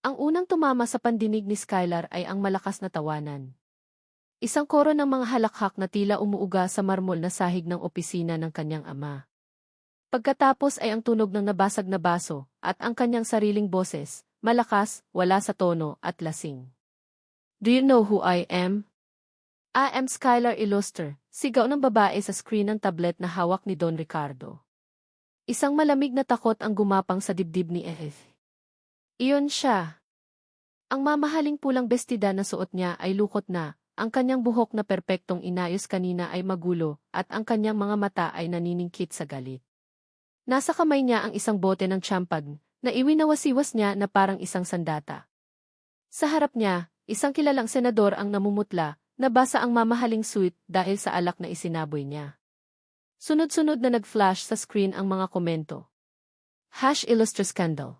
Ang unang tumama sa pandinig ni Skylar ay ang malakas na tawanan. Isang koro ng mga halakhak na tila umuuga sa marmol na sahig ng opisina ng kanyang ama. Pagkatapos ay ang tunog ng nabasag na baso at ang kanyang sariling boses, malakas, wala sa tono at lasing. Do you know who I am? I am Skylar Illuster, sigaw ng babae sa screen ng tablet na hawak ni Don Ricardo. Isang malamig na takot ang gumapang sa dibdib ni Edith. Iyon siya. Ang mamahaling pulang bestida na suot niya ay lukot na, ang kanyang buhok na perpektong inayos kanina ay magulo, at ang kanyang mga mata ay naniningkit sa galit. Nasa kamay niya ang isang bote ng champagne, na iwinawasiwas niya na parang isang sandata. Sa harap niya, isang kilalang senador ang namumutla, nabasa ang mamahaling suite dahil sa alak na isinaboy niya. Sunod-sunod na nag-flash sa screen ang mga komento. #Illuster Scandal.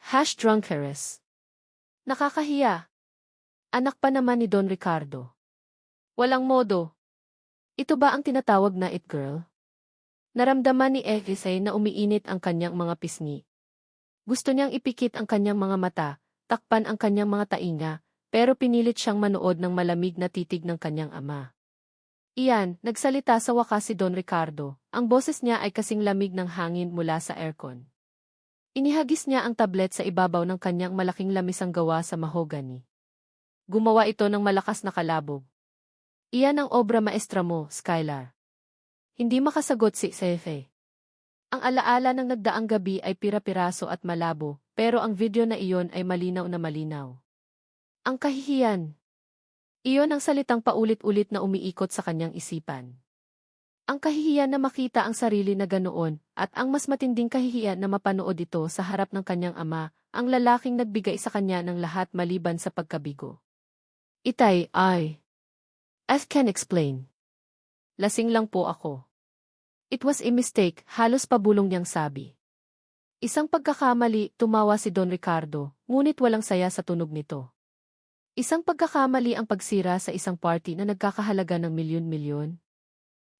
#Drunkeres. Nakakahiya. Anak pa naman ni Don Ricardo. Walang modo. Ito ba ang tinatawag na it girl? Naramdaman ni Evisay na umiinit ang kanyang mga pisngi. Gusto niyang ipikit ang kanyang mga mata, takpan ang kanyang mga tainga, pero pinilit siyang manood ng malamig na titig ng kanyang ama. Iyan, nagsalita sa wakas si Don Ricardo, ang boses niya ay kasing lamig ng hangin mula sa aircon. Inihagis niya ang tablet sa ibabaw ng kanyang malaking lamisang gawa sa mahogany. Gumawa ito ng malakas na kalabog. Iyan ang obra maestra mo, Skylar. Hindi makasagot si Sefe. Ang alaala ng nagdaang gabi ay pira-piraso at malabo, pero ang video na iyon ay malinaw na malinaw. Ang kahihiyan. Iyon ang salitang paulit-ulit na umiikot sa kanyang isipan. Ang kahihiyan na makita ang sarili na ganoon, at ang mas matinding kahihiyan na mapanood ito sa harap ng kanyang ama, ang lalaking nagbigay sa kanya ng lahat maliban sa pagkabigo. Itay, I can explain. Lasing lang po ako. It was a mistake, halos pabulong niyang sabi. Isang pagkakamali, tumawa si Don Ricardo, ngunit walang saya sa tunog nito. Isang pagkakamali ang pagsira sa isang party na nagkakahalaga ng milyon-milyon.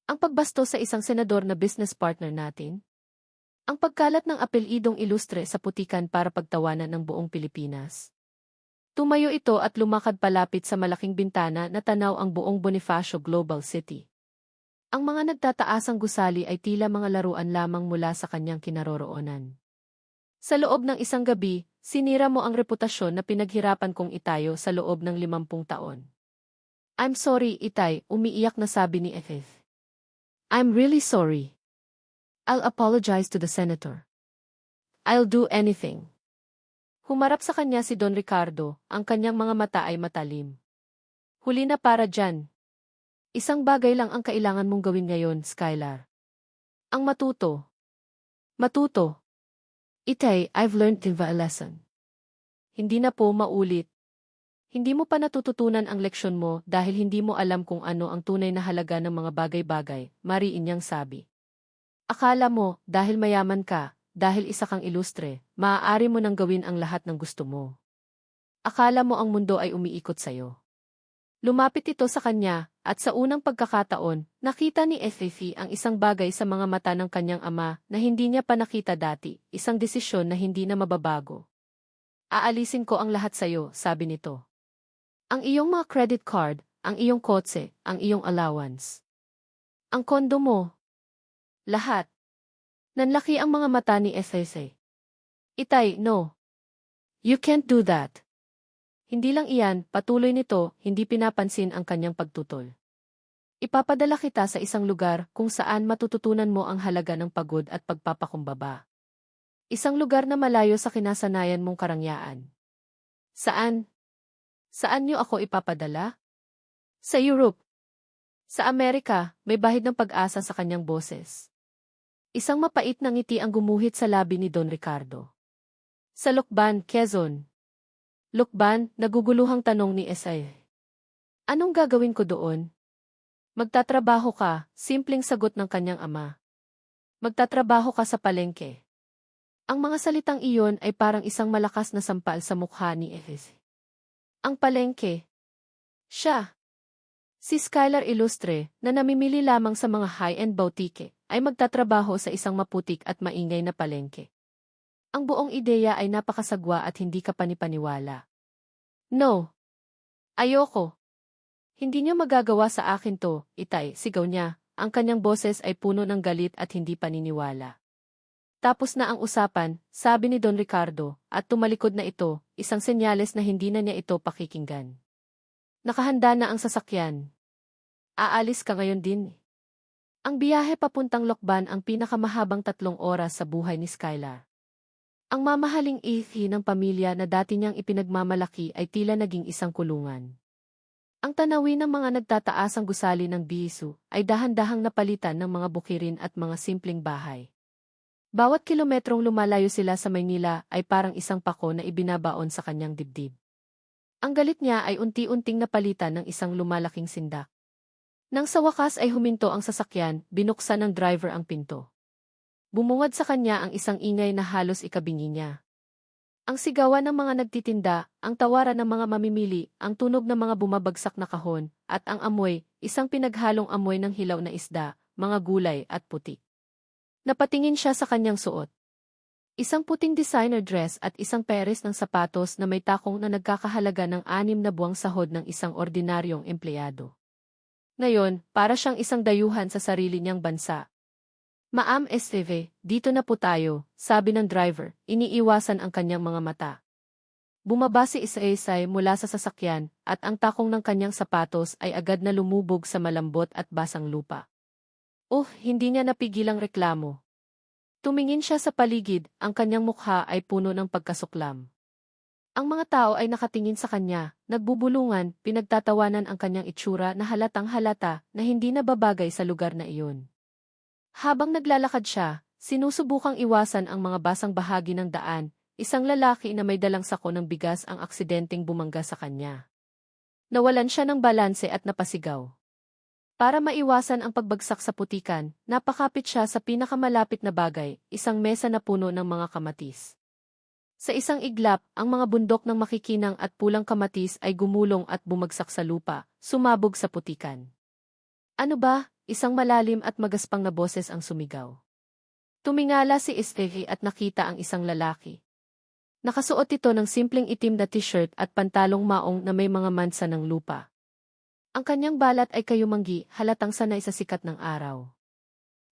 Ang pagbasto sa isang senador na business partner natin. Ang pagkalat ng apelyidong ilustre sa putikan para pagtawanan ng buong Pilipinas. Tumayo ito at lumakad palapit sa malaking bintana na tanaw ang buong Bonifacio Global City. Ang mga nagtataasang gusali ay tila mga laruan lamang mula sa kanyang kinaroroonan. Sa loob ng isang gabi, sinira mo ang reputasyon na pinaghirapan kong itayo sa loob ng 50 taon. I'm sorry, Itay, umiiyak na sabi ni Edith. I'm really sorry. I'll apologize to the senator. I'll do anything. Humarap sa kanya si Don Ricardo, ang kanyang mga mata ay matalim. Huli na para dyan. Isang bagay lang ang kailangan mong gawin ngayon, Skylar. Ang matuto. Matuto. Itay, I've learned a lesson. Hindi na po maulit. Hindi mo pa natututunan ang leksyon mo dahil hindi mo alam kung ano ang tunay na halaga ng mga bagay-bagay, mariin niyang sabi. Akala mo, dahil mayaman ka, dahil isa kang ilustre, maaari mo nang gawin ang lahat ng gusto mo. Akala mo ang mundo ay umiikot sa'yo. Lumapit ito sa kanya, at sa unang pagkakataon, nakita ni Fifi ang isang bagay sa mga mata ng kanyang ama na hindi niya pa nakita dati, isang desisyon na hindi na mababago. Aalisin ko ang lahat sa'yo, sabi nito. Ang iyong mga credit card, ang iyong kotse, ang iyong allowance. Ang kondo mo. Lahat. Nanlaki ang mga mata ni Fifi. Itay, no. You can't do that. Hindi lang iyan, patuloy nito, hindi pinapansin ang kanyang pagtutol. Ipapadala kita sa isang lugar kung saan matututunan mo ang halaga ng pagod at pagpapakumbaba. Isang lugar na malayo sa kinasanayan mong karangyaan. Saan? Saan niyo ako ipapadala? Sa Europe. Sa Amerika, may bahid ng pag-asa sa kanyang boses. Isang mapait na ngiti ang gumuhit sa labi ni Don Ricardo. Sa Lucban, Quezon. Lucban, naguguluhang tanong ni Esay. Anong gagawin ko doon? Magtatrabaho ka, simpleng sagot ng kanyang ama. Magtatrabaho ka sa palengke. Ang mga salitang iyon ay parang isang malakas na sampal sa mukha ni Esay. Ang palengke. Siya. Si Skylar Illustre, na namimili lamang sa mga high-end boutique, ay magtatrabaho sa isang maputik at maingay na palengke. Ang buong ideya ay napakasagwa at hindi ka panipaniwala. No. Ayoko. Hindi niyo magagawa sa akin to, Itay, sigaw niya. Ang kanyang boses ay puno ng galit at hindi paniniwala. Tapos na ang usapan, sabi ni Don Ricardo, at tumalikod na ito, isang senyales na hindi na niya ito pakikinggan. Nakahanda na ang sasakyan. Aalis ka ngayon din. Ang biyahe papuntang Lokban ang pinakamahabang 3 oras sa buhay ni Skylar. Ang mamahaling ihi ng pamilya na dati niyang ipinagmamalaki ay tila naging isang kulungan. Ang tanawin ng mga nagtataasang gusali ng bihiso ay dahan-dahang napalitan ng mga bukirin at mga simpleng bahay. Bawat kilometrong lumalayo sila sa Maynila ay parang isang pako na ibinabaon sa kanyang dibdib. Ang galit niya ay unti-unting napalitan ng isang lumalaking sindak. Nang sa wakas ay huminto ang sasakyan, binuksan ng driver ang pinto. Bumungad sa kanya ang isang ingay na halos ikabingi niya. Ang sigawan ng mga nagtitinda, ang tawaran ng mga mamimili, ang tunog ng mga bumabagsak na kahon, at ang amoy, isang pinaghalong amoy ng hilaw na isda, mga gulay at putik. Napatingin siya sa kanyang suot. Isang puting designer dress at isang pares ng sapatos na may takong na nagkakahalaga ng 6 na buwang sahod ng isang ordinaryong empleyado. Ngayon, para siyang isang dayuhan sa sarili niyang bansa. Ma'am Esteve, dito na po tayo, sabi ng driver, iniiwasan ang kanyang mga mata. Bumaba si Isaysay mula sa sasakyan, at ang takong ng kanyang sapatos ay agad na lumubog sa malambot at basang lupa. Hindi niya napigilang reklamo. Tumingin siya sa paligid, ang kanyang mukha ay puno ng pagkasuklam. Ang mga tao ay nakatingin sa kanya, nagbubulungan, pinagtatawanan ang kanyang itsura na halatang halata na hindi nababagay sa lugar na iyon. Habang naglalakad siya, sinusubukang iwasan ang mga basang bahagi ng daan, isang lalaki na may dalang sako ng bigas ang aksidenteng bumangga sa kanya. Nawalan siya ng balanse at napasigaw. Para maiwasan ang pagbagsak sa putikan, napakapit siya sa pinakamalapit na bagay, isang mesa na puno ng mga kamatis. Sa isang iglap, ang mga bundok ng makikinang at pulang kamatis ay gumulong at bumagsak sa lupa, sumabog sa putikan. Ano ba? Isang malalim at magaspang na boses ang sumigaw. Tumingala si Esteve at nakita ang isang lalaki. Nakasuot ito ng simpleng itim na t-shirt at pantalong maong na may mga mansa ng lupa. Ang kanyang balat ay kayumanggi, halatang sanay sa sikat ng araw.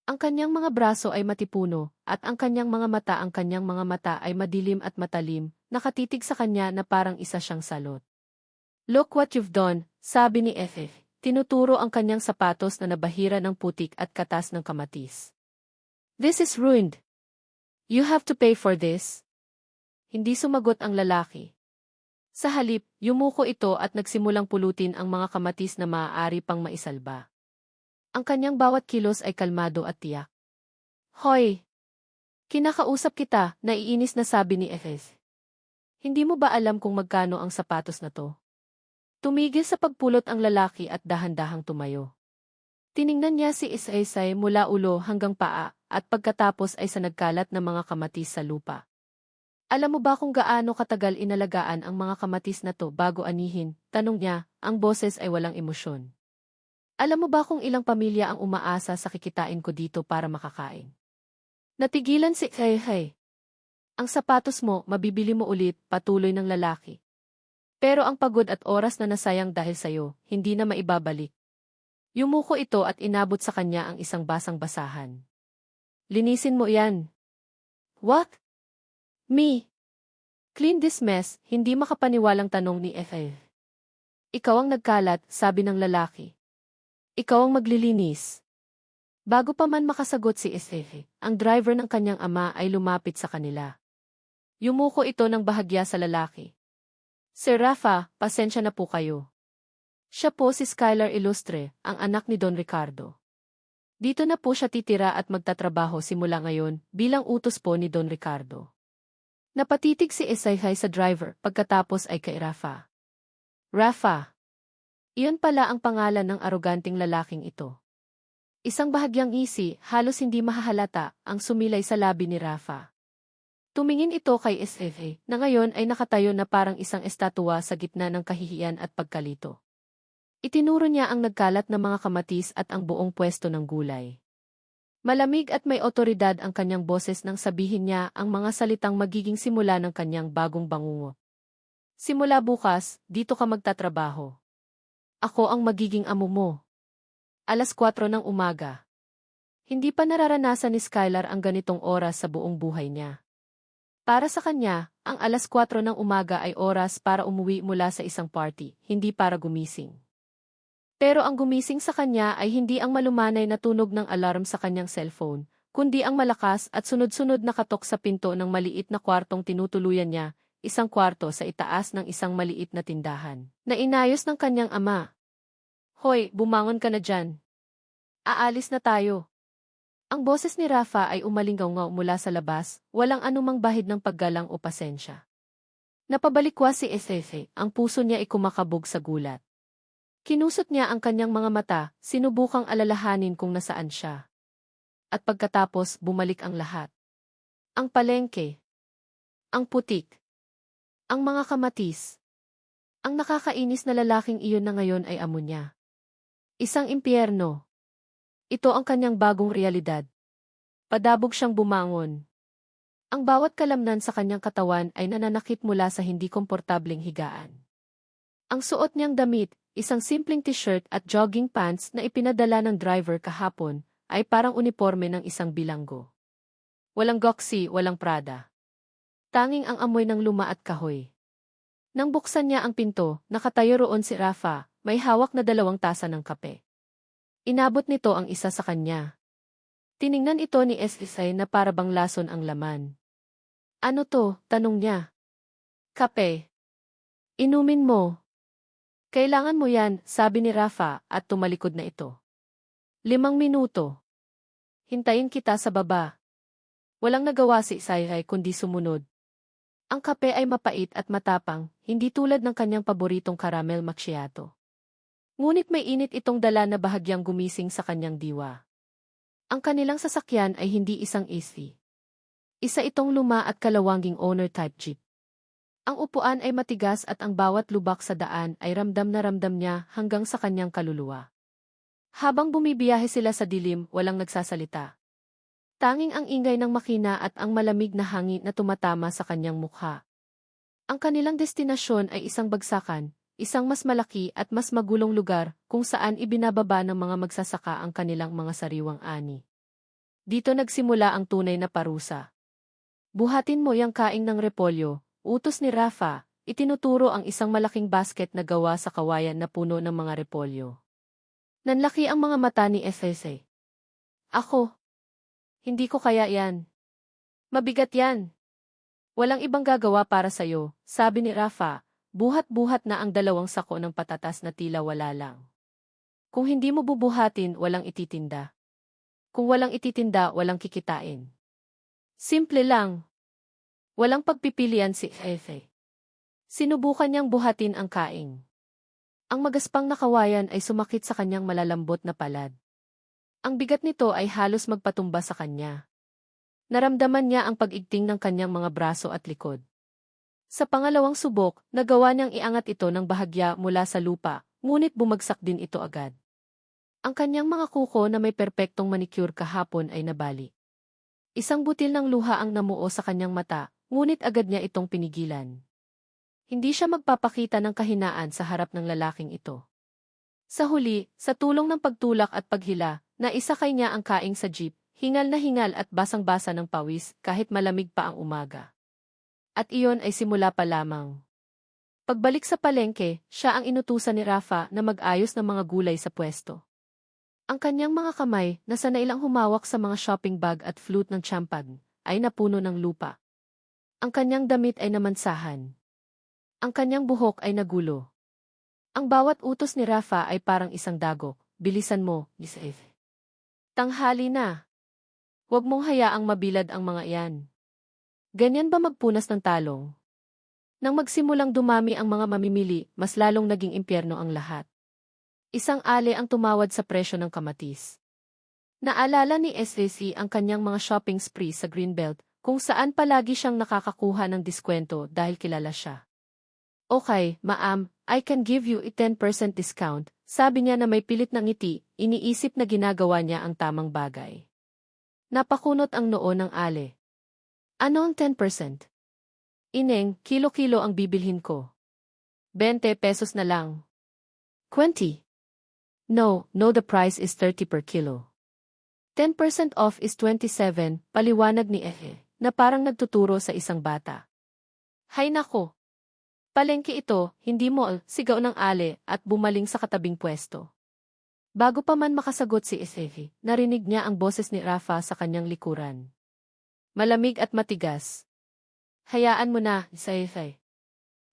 Ang kanyang mga braso ay matipuno, at ang kanyang mga mata ay madilim at matalim, nakatitig sa kanya na parang isa siyang salot. Look what you've done, sabi ni Esteve. Tinuturo ang kanyang sapatos na nabahira ng putik at katas ng kamatis. This is ruined. You have to pay for this. Hindi sumagot ang lalaki. Sa halip, yumuko ito at nagsimulang pulutin ang mga kamatis na maaari pang maisalba. Ang kanyang bawat kilos ay kalmado at tiyak. Hoy! Kinakausap kita, naiinis na sabi ni Efes. Hindi mo ba alam kung magkano ang sapatos na to? Tumigil sa pagpulot ang lalaki at dahan-dahang tumayo. Tiningnan niya si Isaysay mula ulo hanggang paa at pagkatapos ay sa nagkalat na mga kamatis sa lupa. Alam mo ba kung gaano katagal inalagaan ang mga kamatis na to bago anihin? Tanong niya, ang boses ay walang emosyon. Alam mo ba kung ilang pamilya ang umaasa sa kikitain ko dito para makakain? Natigilan si Isaysay. Ang sapatos mo, mabibili mo ulit, patuloy ng lalaki. Pero ang pagod at oras na nasayang dahil sayo, hindi na maibabalik. Yumuko ito at inabot sa kanya ang isang basang basahan. Linisin mo yan. What? Me? Clean this mess, hindi makapaniwalang tanong ni Ethel. Ikaw ang nagkalat, sabi ng lalaki. Ikaw ang maglilinis. Bago pa man makasagot si Ethel, ang driver ng kanyang ama ay lumapit sa kanila. Yumuko ito ng bahagya sa lalaki. Sir Rafa, pasensya na po kayo. Siya po si Skylar Ilustre, ang anak ni Don Ricardo. Dito na po siya titira at magtatrabaho simula ngayon bilang utos po ni Don Ricardo. Napatitig si Isaysay sa driver pagkatapos ay kay Rafa. Rafa. Iyon pala ang pangalan ng aroganting lalaking ito. Isang bahagyang ngisi, halos hindi mahahalata, ang sumilay sa labi ni Rafa. Tumingin ito kay Esteve, na ngayon ay nakatayo na parang isang estatwa sa gitna ng kahihiyan at pagkalito. Itinuro niya ang nagkalat na mga kamatis at ang buong pwesto ng gulay. Malamig at may otoridad ang kanyang boses nang sabihin niya ang mga salitang magiging simula ng kanyang bagong bangungot. Simula bukas, dito ka magtatrabaho. Ako ang magiging amo mo. 4:00 ng umaga. Hindi pa nararanasan ni Skylar ang ganitong oras sa buong buhay niya. Para sa kanya, ang 4:00 ng umaga ay oras para umuwi mula sa isang party, hindi para gumising. Pero ang gumising sa kanya ay hindi ang malumanay na tunog ng alarm sa kanyang cellphone, kundi ang malakas at sunod-sunod na katok sa pinto ng maliit na kwartong tinutuluyan niya, isang kwarto sa itaas ng isang maliit na tindahan, na inayos ng kanyang ama. Hoy, bumangon ka na dyan. Aalis na tayo. Ang boses ni Rafa ay umalingaw-ngaw mula sa labas, walang anumang bahid ng paggalang o pasensya. Napabalikwa si Ethefe, ang puso niya ay kumakabog sa gulat. Kinusot niya ang kanyang mga mata, sinubukang alalahanin kung nasaan siya. At pagkatapos, bumalik ang lahat. Ang palengke. Ang putik. Ang mga kamatis. Ang nakakainis na lalaking iyon na ngayon ay amo niya. Isang impyerno. Ito ang kanyang bagong realidad. Padabog siyang bumangon. Ang bawat kalamnan sa kanyang katawan ay nananakit mula sa hindi komportableng higaan. Ang suot niyang damit, isang simpleng t-shirt at jogging pants na ipinadala ng driver kahapon, ay parang uniforme ng isang bilanggo. Walang goksi, walang Prada. Tanging ang amoy ng luma at kahoy. Nang buksan niya ang pinto, nakatayo roon si Rafa, may hawak na 2 tasa ng kape. Inabot nito ang isa sa kanya. Tiningnan ito ni Eslisay na para bang lason ang laman. Ano to? Tanong niya. Kape. Inumin mo. Kailangan mo yan, sabi ni Rafa at tumalikod na ito. 5 minuto. Hintayin kita sa baba. Walang nagawa si Isayhay kundi sumunod. Ang kape ay mapait at matapang, hindi tulad ng kanyang paboritong caramel macchiato. Ngunit may init itong dala na bahagyang gumising sa kanyang diwa. Ang kanilang sasakyan ay hindi isang SUV. Isa itong luma at kalawanging owner-type jeep. Ang upuan ay matigas at ang bawat lubak sa daan ay ramdam na ramdam niya hanggang sa kanyang kaluluwa. Habang bumibiyahe sila sa dilim, walang nagsasalita. Tanging ang ingay ng makina at ang malamig na hangin na tumatama sa kanyang mukha. Ang kanilang destinasyon ay isang bagsakan, isang mas malaki at mas magulong lugar kung saan ibinababa ng mga magsasaka ang kanilang mga sariwang ani. Dito nagsimula ang tunay na parusa. Buhatin mo yang kaing ng repolyo. Utos ni Rafa, itinuturo ang isang malaking basket na gawa sa kawayan na puno ng mga repolyo. Nanlaki ang mga mata ni Efese. Ako. Hindi ko kaya yan. Mabigat yan. Walang ibang gagawa para sa'yo, sabi ni Rafa, buhat-buhat na ang 2 sako ng patatas na tila wala lang. Kung hindi mo bubuhatin, walang ititinda. Kung walang ititinda, walang kikitain. Simple lang. Walang pagpipilian si Efe. Sinubukan niyang buhatin ang kaing. Ang magaspang na kawayan ay sumakit sa kanyang malalambot na palad. Ang bigat nito ay halos magpatumba sa kanya. Naramdaman niya ang pag-igting ng kanyang mga braso at likod. Sa pangalawang subok, nagawa niyang iangat ito ng bahagya mula sa lupa, ngunit bumagsak din ito agad. Ang kanyang mga kuko na may perpektong manicure kahapon ay nabali. Isang butil ng luha ang namuo sa kanyang mata, ngunit agad niya itong pinigilan. Hindi siya magpapakita ng kahinaan sa harap ng lalaking ito. Sa huli, sa tulong ng pagtulak at paghila, naisakay niya ang kaing sa jeep, hingal na hingal at basang-basa ng pawis kahit malamig pa ang umaga. At iyon ay simula pa lamang. Pagbalik sa palengke, siya ang inutusan ni Rafa na mag-ayos ng mga gulay sa pwesto. Ang kanyang mga kamay, na sanay lang humawak sa mga shopping bag at flute ng champagne, ay napuno ng lupa. Ang kanyang damit ay namansahan. Ang kanyang buhok ay nagulo. Ang bawat utos ni Rafa ay parang isang dagok. Bilisan mo, Lisef. Tanghali na. Huwag mong hayaang mabilad ang mga iyan. Ganyan ba magpunas ng talong? Nang magsimulang dumami ang mga mamimili, mas lalong naging impyerno ang lahat. Isang ale ang tumawad sa presyo ng kamatis. Naalala ni SAC ang kanyang mga shopping spree sa Greenbelt, kung saan palagi siyang nakakakuha ng diskwento dahil kilala siya. Okay, ma'am, I can give you a 10% discount, sabi niya na may pilit na ngiti, iniisip na ginagawa niya ang tamang bagay. Napakunot ang noo ng ale. Ano ang 10%? Ineng, kilo-kilo ang bibilhin ko. 20 pesos na lang. 20. No, the price is 30 per kilo. 10% off is 27, paliwanag ni na parang nagtuturo sa isang bata. Hay nako! Palengke ito, hindi mall, sigaw ng ale at bumaling sa katabing pwesto. Bago pa man makasagot si Efe, narinig niya ang boses ni Rafa sa kanyang likuran. Malamig at matigas. Hayaan mo na, Efe.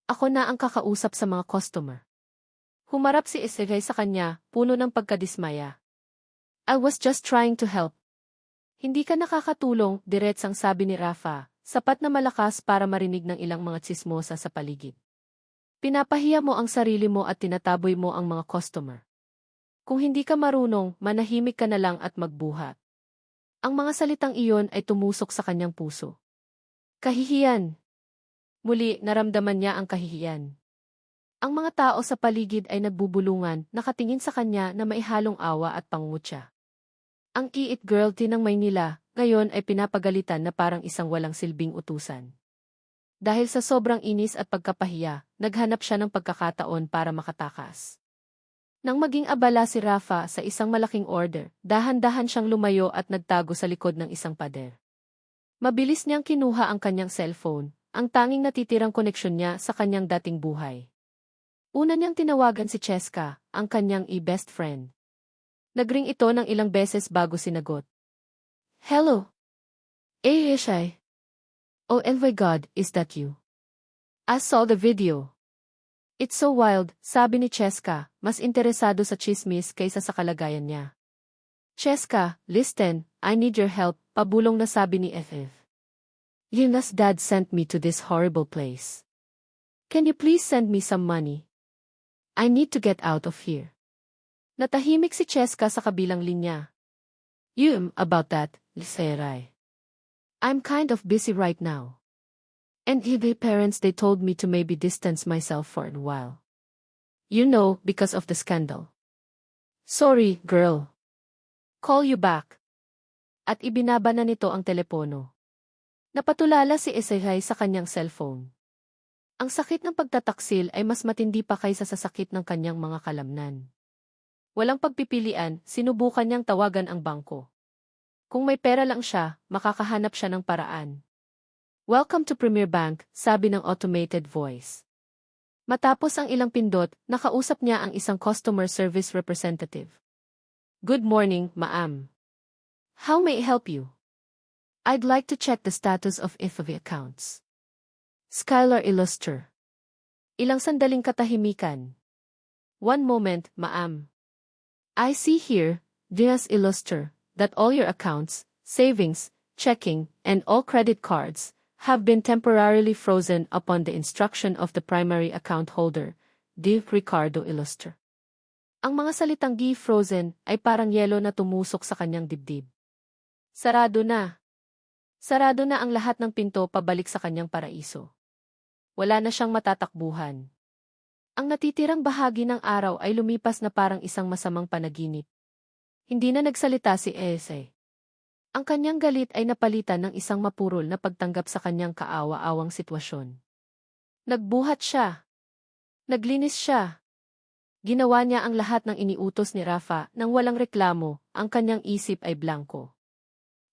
Ako na ang kakausap sa mga customer. Humarap si Efe sa kanya, puno ng pagkadismaya. I was just trying to help. Hindi ka nakakatulong, diretsang sabi ni Rafa, sapat na malakas para marinig ng ilang mga tsismosa sa paligid. Pinapahiya mo ang sarili mo at tinataboy mo ang mga customer. Kung hindi ka marunong, manahimik ka na lang at magbuhat. Ang mga salitang iyon ay tumusok sa kanyang puso. Kahihiyan. Muli, naramdaman niya ang kahihiyan. Ang mga tao sa paligid ay nagbubulungan, nakatingin sa kanya na maihalong awa at pangungutya. Ang iit girl din ng Maynila, ngayon ay pinapagalitan na parang isang walang silbing utusan. Dahil sa sobrang inis at pagkapahiya, naghanap siya ng pagkakataon para makatakas. Nang maging abala si Rafa sa isang malaking order, dahan-dahan siyang lumayo at nagtago sa likod ng isang pader. Mabilis niyang kinuha ang kanyang cellphone, ang tanging natitirang koneksyon niya sa kanyang dating buhay. Una niyang tinawagan si Cheska, ang kanyang best friend. Nagring ito ng ilang beses bago sinagot. Hello? Shai. Oh my God, is that you? I saw the video. It's so wild, sabi ni Cheska, mas interesado sa chismis kaysa sa kalagayan niya. Cheska, listen, I need your help, pabulong na sabi ni FF. Yuna's dad sent me to this horrible place. Can you please send me some money? I need to get out of here. Natahimik si Cheska sa kabilang linya. About that, Liseray. I'm kind of busy right now. And the parents they told me to maybe distance myself for a while. Because of the scandal. Sorry, girl. Call you back. At ibinaba na nito ang telepono. Napatulala si Esehay sa kanyang cellphone. Ang sakit ng pagtataksil ay mas matindi pa kaysa sa sakit ng kanyang mga kalamnan. Walang pagpipilian, sinubukan niyang tawagan ang bangko. Kung may pera lang siya, makakahanap siya ng paraan. Welcome to Premier Bank, sabi ng automated voice. Matapos ang ilang pindot, nakausap niya ang isang customer service representative. Good morning, ma'am. How may I help you? I'd like to check the status of IFAV accounts. Skylar Illuster. Ilang sandaling katahimikan. One moment, ma'am. I see here, Diaz Illuster, that all your accounts, savings, checking, and all credit cards have been temporarily frozen upon the instruction of the primary account holder, D. Ricardo Illuster. Ang mga salitang "G frozen" ay parang yelo na tumusok sa kanyang dibdib. Sarado na. Sarado na ang lahat ng pinto pabalik sa kanyang paraiso. Wala na siyang matatakbuhan. Ang natitirang bahagi ng araw ay lumipas na parang isang masamang panaginip. Hindi na nagsalita si Ese. Ang kanyang galit ay napalitan ng isang mapurol na pagtanggap sa kanyang kaawa-awang sitwasyon. Nagbuhat siya. Naglinis siya. Ginawa niya ang lahat ng iniutos ni Rafa nang walang reklamo, ang kanyang isip ay blanko.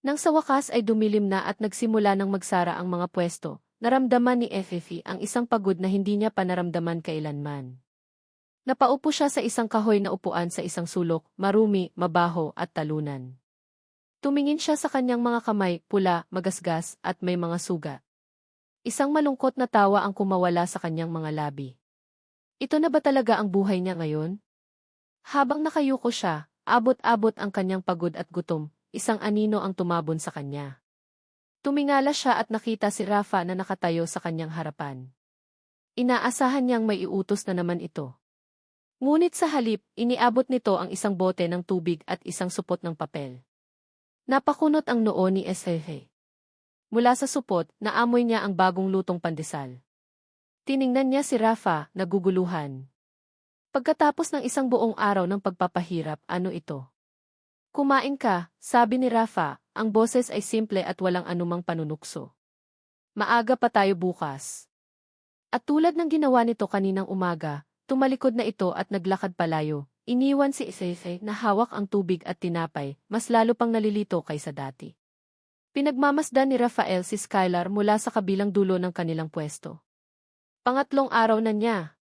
Nang sa wakas ay dumilim na at nagsimula ng magsara ang mga pwesto, naramdaman ni FFE ang isang pagod na hindi niya pa naramdaman kailanman. Napaupo siya sa isang kahoy na upuan sa isang sulok, marumi, mabaho at talunan. Tumingin siya sa kanyang mga kamay, pula, magasgas, at may mga sugat. Isang malungkot na tawa ang kumawala sa kanyang mga labi. Ito na ba talaga ang buhay niya ngayon? Habang nakayuko siya, abot-abot ang kanyang pagod at gutom, isang anino ang tumabon sa kanya. Tumingala siya at nakita si Rafa na nakatayo sa kanyang harapan. Inaasahan niyang may iutos na naman ito. Ngunit sa halip, iniabot nito ang isang bote ng tubig at isang supot ng papel. Napakunot ang noo ni Esehe. Mula sa supot, naamoy niya ang bagong lutong pandesal. Tiningnan niya si Rafa, naguguluhan. Pagkatapos ng isang buong araw ng pagpapahirap, ano ito? Kumain ka, sabi ni Rafa, ang boses ay simple at walang anumang panunukso. Maaga pa tayo bukas. At tulad ng ginawa nito kaninang umaga, tumalikod na ito at naglakad palayo. Iniwan si Isese na hawak ang tubig at tinapay, mas lalo pang nalilito kaysa dati. Pinagmamasdan ni Rafael si Skylar mula sa kabilang dulo ng kanilang pwesto. Pangatlong araw na niya.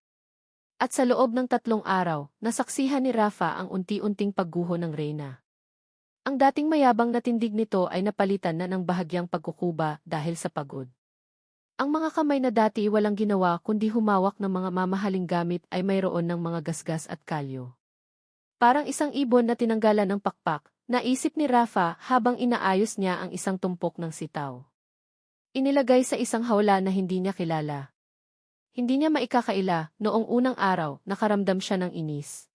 At sa loob ng 3 araw, nasaksihan ni Rafa ang unti-unting pagguho ng Reyna. Ang dating mayabang na tindig nito ay napalitan na ng bahagyang pagkukuba dahil sa pagod. Ang mga kamay na dati walang ginawa kundi humawak ng mga mamahaling gamit ay mayroon ng mga gasgas at kalyo. Parang isang ibon na tinanggalan ng pakpak, naisip ni Rafa habang inaayos niya ang isang tumpok ng sitaw. Inilagay sa isang hawla na hindi niya kilala. Hindi niya maikakaila, noong unang araw, nakaramdam siya ng inis.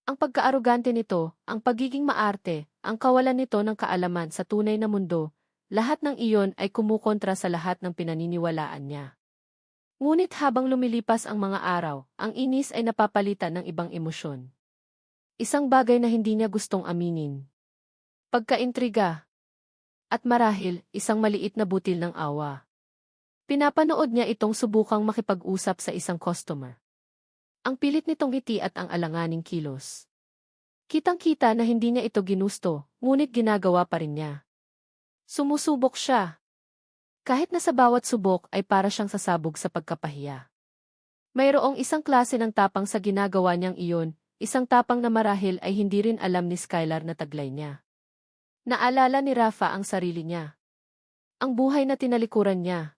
Ang pagkaarogante nito, ang pagiging maarte, ang kawalan nito ng kaalaman sa tunay na mundo, lahat ng iyon ay kumukontra sa lahat ng pinaniniwalaan niya. Ngunit habang lumilipas ang mga araw, ang inis ay napapalitan ng ibang emosyon. Isang bagay na hindi niya gustong aminin. Pagkaintriga. At marahil, isang maliit na butil ng awa. Pinapanood niya itong subukang makipag-usap sa isang customer. Ang pilit nitong ngiti at ang alanganing kilos. Kitang-kita na hindi niya ito ginusto, ngunit ginagawa pa rin niya. Sumusubok siya. Kahit na sa bawat subok ay para siyang sasabog sa pagkapahiya. Mayroong isang klase ng tapang sa ginagawa niyang iyon, isang tapang na marahil ay hindi rin alam ni Skylar na taglay niya. Naalala ni Rafa ang sarili niya. Ang buhay na tinalikuran niya.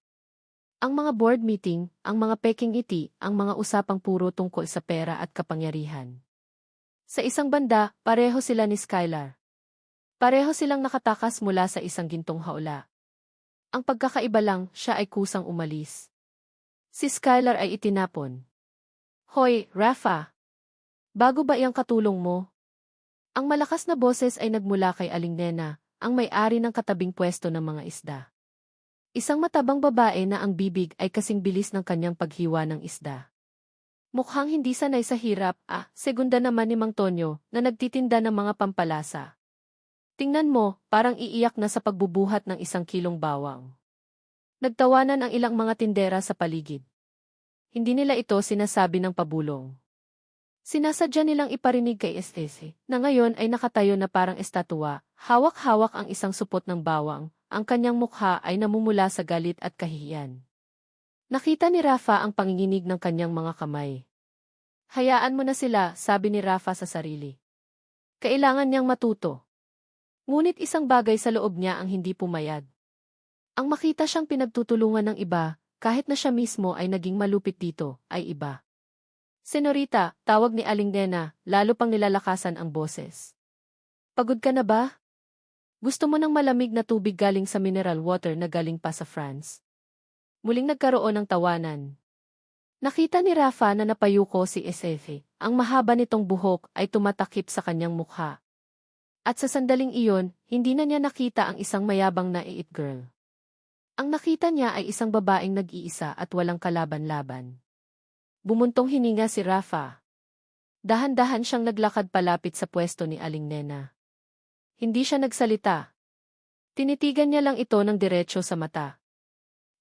Ang mga board meeting, ang mga peking iti, ang mga usapang puro tungkol sa pera at kapangyarihan. Sa isang banda, pareho sila ni Skylar. Pareho silang nakatakas mula sa isang gintong hawla. Ang pagkakaiba lang, siya ay kusang umalis. Si Skylar ay itinapon. Hoy, Rafa! Bago ba iyang katulong mo? Ang malakas na boses ay nagmula kay Aling Nena, ang may-ari ng katabing pwesto ng mga isda. Isang matabang babae na ang bibig ay kasing bilis ng kanyang paghiwa ng isda. Mukhang hindi sanay sa hirap, segunda naman ni Mang Tonyo na nagtitinda ng mga pampalasa. Tingnan mo, parang iiyak na sa pagbubuhat ng 1 kilong bawang. Nagtawanan ang ilang mga tindera sa paligid. Hindi nila ito sinasabi ng pabulong. Sinasadya nilang iparinig kay Estese, na ngayon ay nakatayo na parang estatwa, hawak-hawak ang isang supot ng bawang, ang kanyang mukha ay namumula sa galit at kahihiyan. Nakita ni Rafa ang panginginig ng kanyang mga kamay. Hayaan mo na sila, sabi ni Rafa sa sarili. Kailangan niyang matuto. Ngunit isang bagay sa loob niya ang hindi pumayag. Ang makita siyang pinagtutulungan ng iba, kahit na siya mismo ay naging malupit dito, ay iba. Senorita, tawag ni Aling Nena, lalo pang nilalakasan ang boses. Pagod ka na ba? Gusto mo ng malamig na tubig galing sa mineral water na galing pa sa France? Muling nagkaroon ng tawanan. Nakita ni Rafa na napayuko si Esefe, ang mahaba nitong buhok ay tumatakip sa kanyang mukha. At sa sandaling iyon, hindi na niya nakita ang isang mayabang na it girl. Ang nakita niya ay isang babaeng nag-iisa at walang kalaban-laban. Bumuntong hininga si Rafa. Dahan-dahan siyang naglakad palapit sa pwesto ni Aling Nena. Hindi siya nagsalita. Tinitigan niya lang ito ng diretso sa mata.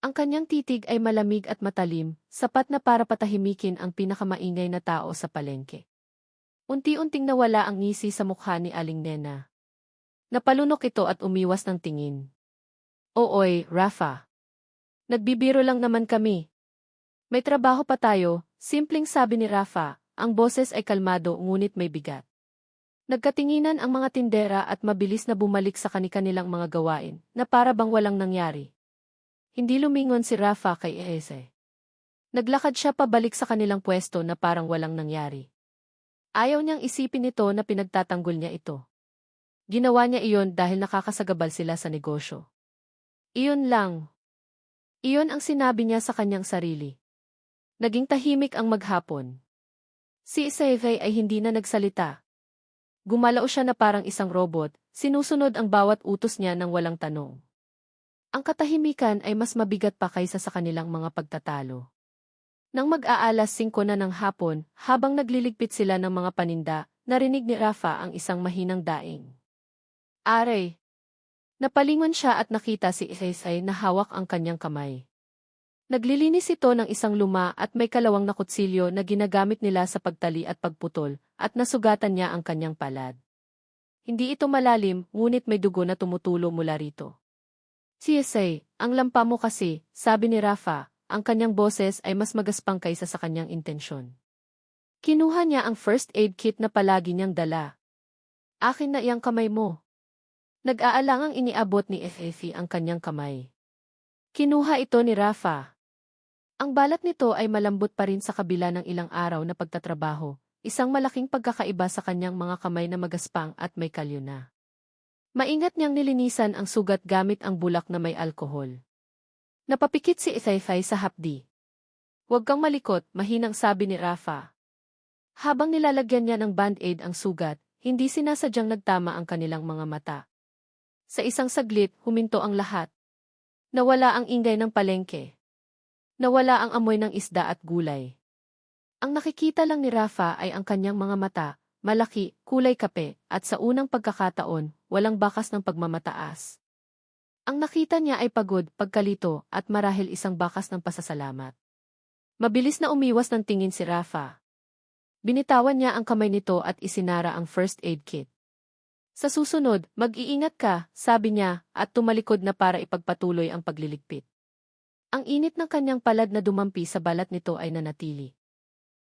Ang kanyang titig ay malamig at matalim, sapat na para patahimikin ang pinakamaingay na tao sa palengke. Unti-unting nawala ang ngisi sa mukha ni Aling Nena. Napalunok ito at umiwas ng tingin. Ooy, Rafa. Nagbibiro lang naman kami. May trabaho pa tayo, simpleng sabi ni Rafa, ang boses ay kalmado ngunit may bigat. Nagkatinginan ang mga tindera at mabilis na bumalik sa kanilang mga gawain, na para bang walang nangyari. Hindi lumingon si Rafa kay Ese. Naglakad siya pabalik sa kanilang pwesto na parang walang nangyari. Ayaw niyang isipin ito na pinagtatanggol niya ito. Ginawa niya iyon dahil nakakasagabal sila sa negosyo. Iyon lang. Iyon ang sinabi niya sa kanyang sarili. Naging tahimik ang maghapon. Si Iseve ay hindi na nagsalita. Gumalaw siya na parang isang robot, sinusunod ang bawat utos niya ng walang tanong. Ang katahimikan ay mas mabigat pa kaysa sa kanilang mga pagtatalo. Nang mag-aalas 5 na ng hapon, habang nagliligpit sila ng mga paninda, narinig ni Rafa ang isang mahinang daing. Aray! Napalingon siya at nakita si Isaysay na hawak ang kanyang kamay. Naglilinis ito ng isang luma at may kalawang na kutsilyo na ginagamit nila sa pagtali at pagputol, at nasugatan niya ang kanyang palad. Hindi ito malalim, ngunit may dugo na tumutulo mula rito. Si Isay, ang lampa mo kasi, sabi ni Rafa, ang kanyang boses ay mas magaspang kaysa sa kanyang intensyon. Kinuha niya ang first aid kit na palagi niyang dala. Akin na iyang kamay mo. Nag-aalangang iniabot ni Effie ang kanyang kamay. Kinuha ito ni Rafa. Ang balat nito ay malambot pa rin sa kabila ng ilang araw na pagtatrabaho, isang malaking pagkakaiba sa kanyang mga kamay na magaspang at may kalyo na. Maingat niyang nilinisan ang sugat gamit ang bulak na may alkohol. Napapikit si Itayfay sa hapdi. Huwag kang malikot, mahinang sabi ni Rafa. Habang nilalagyan niya ng band-aid ang sugat, hindi sinasadyang nagtama ang kanilang mga mata. Sa isang saglit, huminto ang lahat. Nawala ang ingay ng palengke. Nawala ang amoy ng isda at gulay. Ang nakikita lang ni Rafa ay ang kanyang mga mata, malaki, kulay kape, at sa unang pagkakataon, walang bakas ng pagmamataas. Ang nakita niya ay pagod, pagkalito, at marahil isang bakas ng pasasalamat. Mabilis na umiwas ng tingin si Rafa. Binitawan niya ang kamay nito at isinara ang first aid kit. Sa susunod, mag-iingat ka, sabi niya, at tumalikod na para ipagpatuloy ang pagliligpit. Ang init ng kanyang palad na dumampi sa balat nito ay nanatili.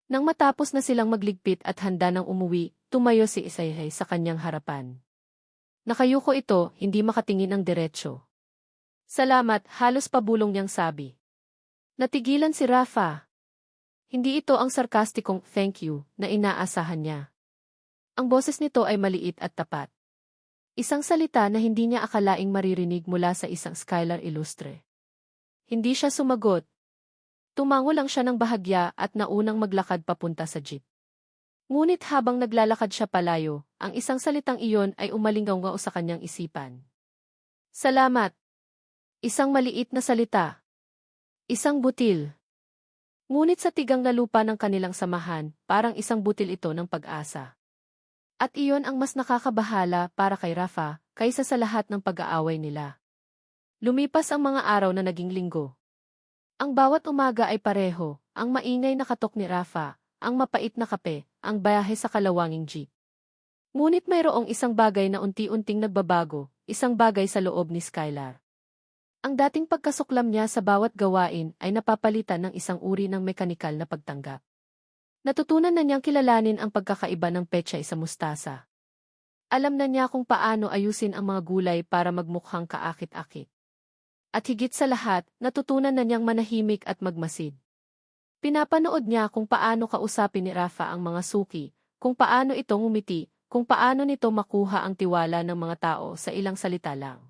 Nang matapos na silang magligpit at handa nang umuwi, tumayo si Isayhay sa kanyang harapan. Nakayuko ito, hindi makatingin ng diretsyo. Salamat, halos pabulong niyang sabi. Natigilan si Rafa. Hindi ito ang sarkastikong thank you na inaasahan niya. Ang boses nito ay maliit at tapat. Isang salita na hindi niya akalaing maririnig mula sa isang Skylar Illustre. Hindi siya sumagot. Tumango lang siya ng bahagya at naunang maglakad papunta sa jeep. Ngunit habang naglalakad siya palayo, ang isang salitang iyon ay umalingaw sa kanyang isipan. Salamat. Isang maliit na salita. Isang butil. Ngunit sa tigang na lupa ng kanilang samahan, parang isang butil ito ng pag-asa. At iyon ang mas nakakabahala para kay Rafa, kaysa sa lahat ng pag-aaway nila. Lumipas ang mga araw na naging linggo. Ang bawat umaga ay pareho, ang maingay na katok ni Rafa, ang mapait na kape, ang biyahe sa kalawanging jeep. Ngunit mayroong isang bagay na unti-unting nagbabago, isang bagay sa loob ni Skylar. Ang dating pagkasuklam niya sa bawat gawain ay napapalitan ng isang uri ng mekanikal na pagtanggap. Natutunan na niyang kilalanin ang pagkakaiba ng pechay sa mustasa. Alam na niya kung paano ayusin ang mga gulay para magmukhang kaakit-akit. At higit sa lahat, natutunan na niyang manahimik at magmasid. Pinapanood niya kung paano kausapin ni Rafa ang mga suki, kung paano ito ngumiti, kung paano nito makuha ang tiwala ng mga tao sa ilang salita lang.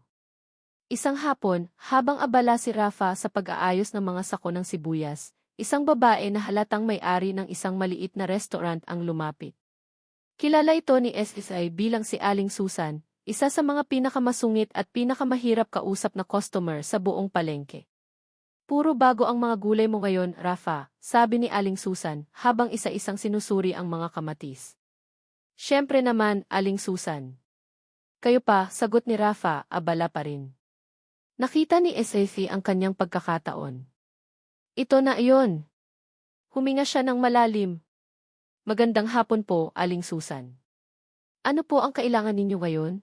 Isang hapon, habang abala si Rafa sa pag-aayos ng mga sako ng sibuyas, isang babae na halatang may-ari ng isang maliit na restaurant ang lumapit. Kilala ito ni SSI bilang si Aling Susan, isa sa mga pinakamasungit at pinakamahirap kausap na customer sa buong palengke. Puro bago ang mga gulay mo ngayon, Rafa, sabi ni Aling Susan, habang isa-isang sinusuri ang mga kamatis. Siyempre naman, Aling Susan. Kayo pa, sagot ni Rafa, abala pa rin. Nakita ni SAC ang kanyang pagkakataon. Ito na iyon. Huminga siya ng malalim. Magandang hapon po, Aling Susan. Ano po ang kailangan ninyo ngayon?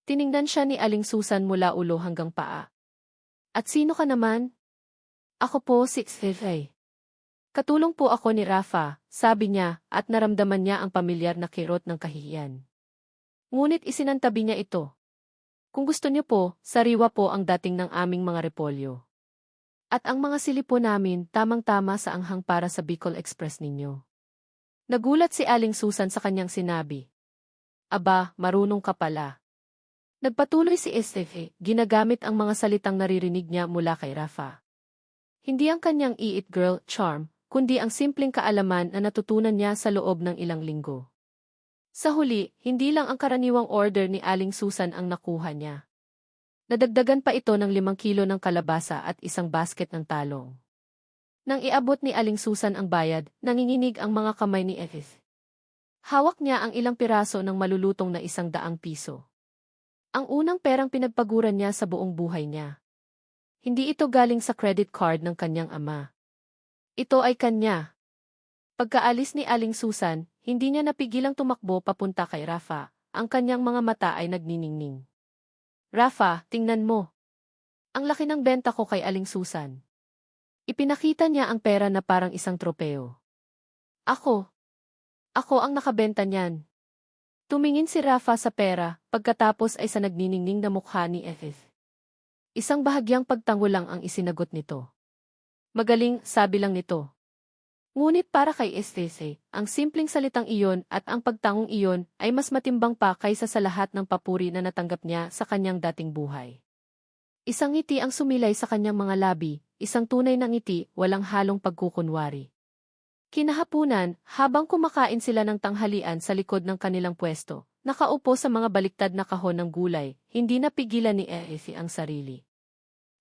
Tiningnan siya ni Aling Susan mula ulo hanggang paa. At sino ka naman? Ako po si Xfei. Katulong po ako ni Rafa, sabi niya, at naramdaman niya ang pamilyar na kirot ng kahihiyan. Ngunit isinantabi niya ito. Kung gusto niyo po, sariwa po ang dating ng aming mga repolyo. At ang mga sili po namin, tamang-tama sa anghang para sa Bicol Express ninyo. Nagulat si Aling Susan sa kanyang sinabi. Aba, marunong ka pala. Nagpatuloy si Esteve, ginagamit ang mga salitang naririnig niya mula kay Rafa. Hindi ang kanyang eat girl charm, kundi ang simpleng kaalaman na natutunan niya sa loob ng ilang linggo. Sa huli, hindi lang ang karaniwang order ni Aling Susan ang nakuha niya. Nadagdagan pa ito ng 5 kilo ng kalabasa at isang basket ng talong. Nang iabot ni Aling Susan ang bayad, nanginginig ang mga kamay ni Edith. Hawak niya ang ilang piraso ng malulutong na 100 piso. Ang unang perang pinagpaguran niya sa buong buhay niya. Hindi ito galing sa credit card ng kanyang ama. Ito ay kanya. Pagkaalis ni Aling Susan, hindi niya napigilang tumakbo papunta kay Rafa. Ang kanyang mga mata ay nagniningning. Rafa, tingnan mo. Ang laki ng benta ko kay Aling Susan. Ipinakita niya ang pera na parang isang tropeo. Ako. Ako ang nakabenta niyan. Tumingin si Rafa sa pera, pagkatapos ay sa nagniningning na mukha ni Edith. Isang bahagyang pagtango lang ang isinagot nito. Magaling, sabi lang nito. Ngunit para kay Estese, ang simpleng salitang iyon at ang pagtangong iyon ay mas matimbang pa kaysa sa lahat ng papuri na natanggap niya sa kanyang dating buhay. Isang ngiti ang sumilay sa kanyang mga labi, isang tunay na ngiti, walang halong pagkukunwari. Kinahapunan, habang kumakain sila ng tanghalian sa likod ng kanilang pwesto, nakaupo sa mga baliktad na kahon ng gulay, hindi napigilan ni Estese ang sarili.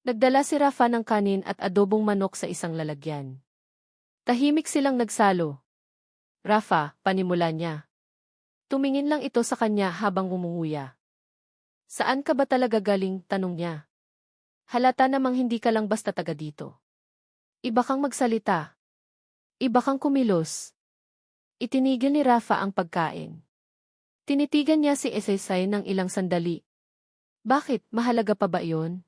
Nagdala si Rafa ng kanin at adobong manok sa isang lalagyan. Tahimik silang nagsalo. Rafa, panimula niya. Tumingin lang ito sa kanya habang umunguya. Saan ka ba talaga galing? Tanong niya. Halata namang hindi ka lang basta taga dito. Iba kang magsalita. Iba kang kumilos. Itinigil ni Rafa ang pagkain. Tinitigan niya si Esesay ng ilang sandali. Bakit, mahalaga pa ba iyon?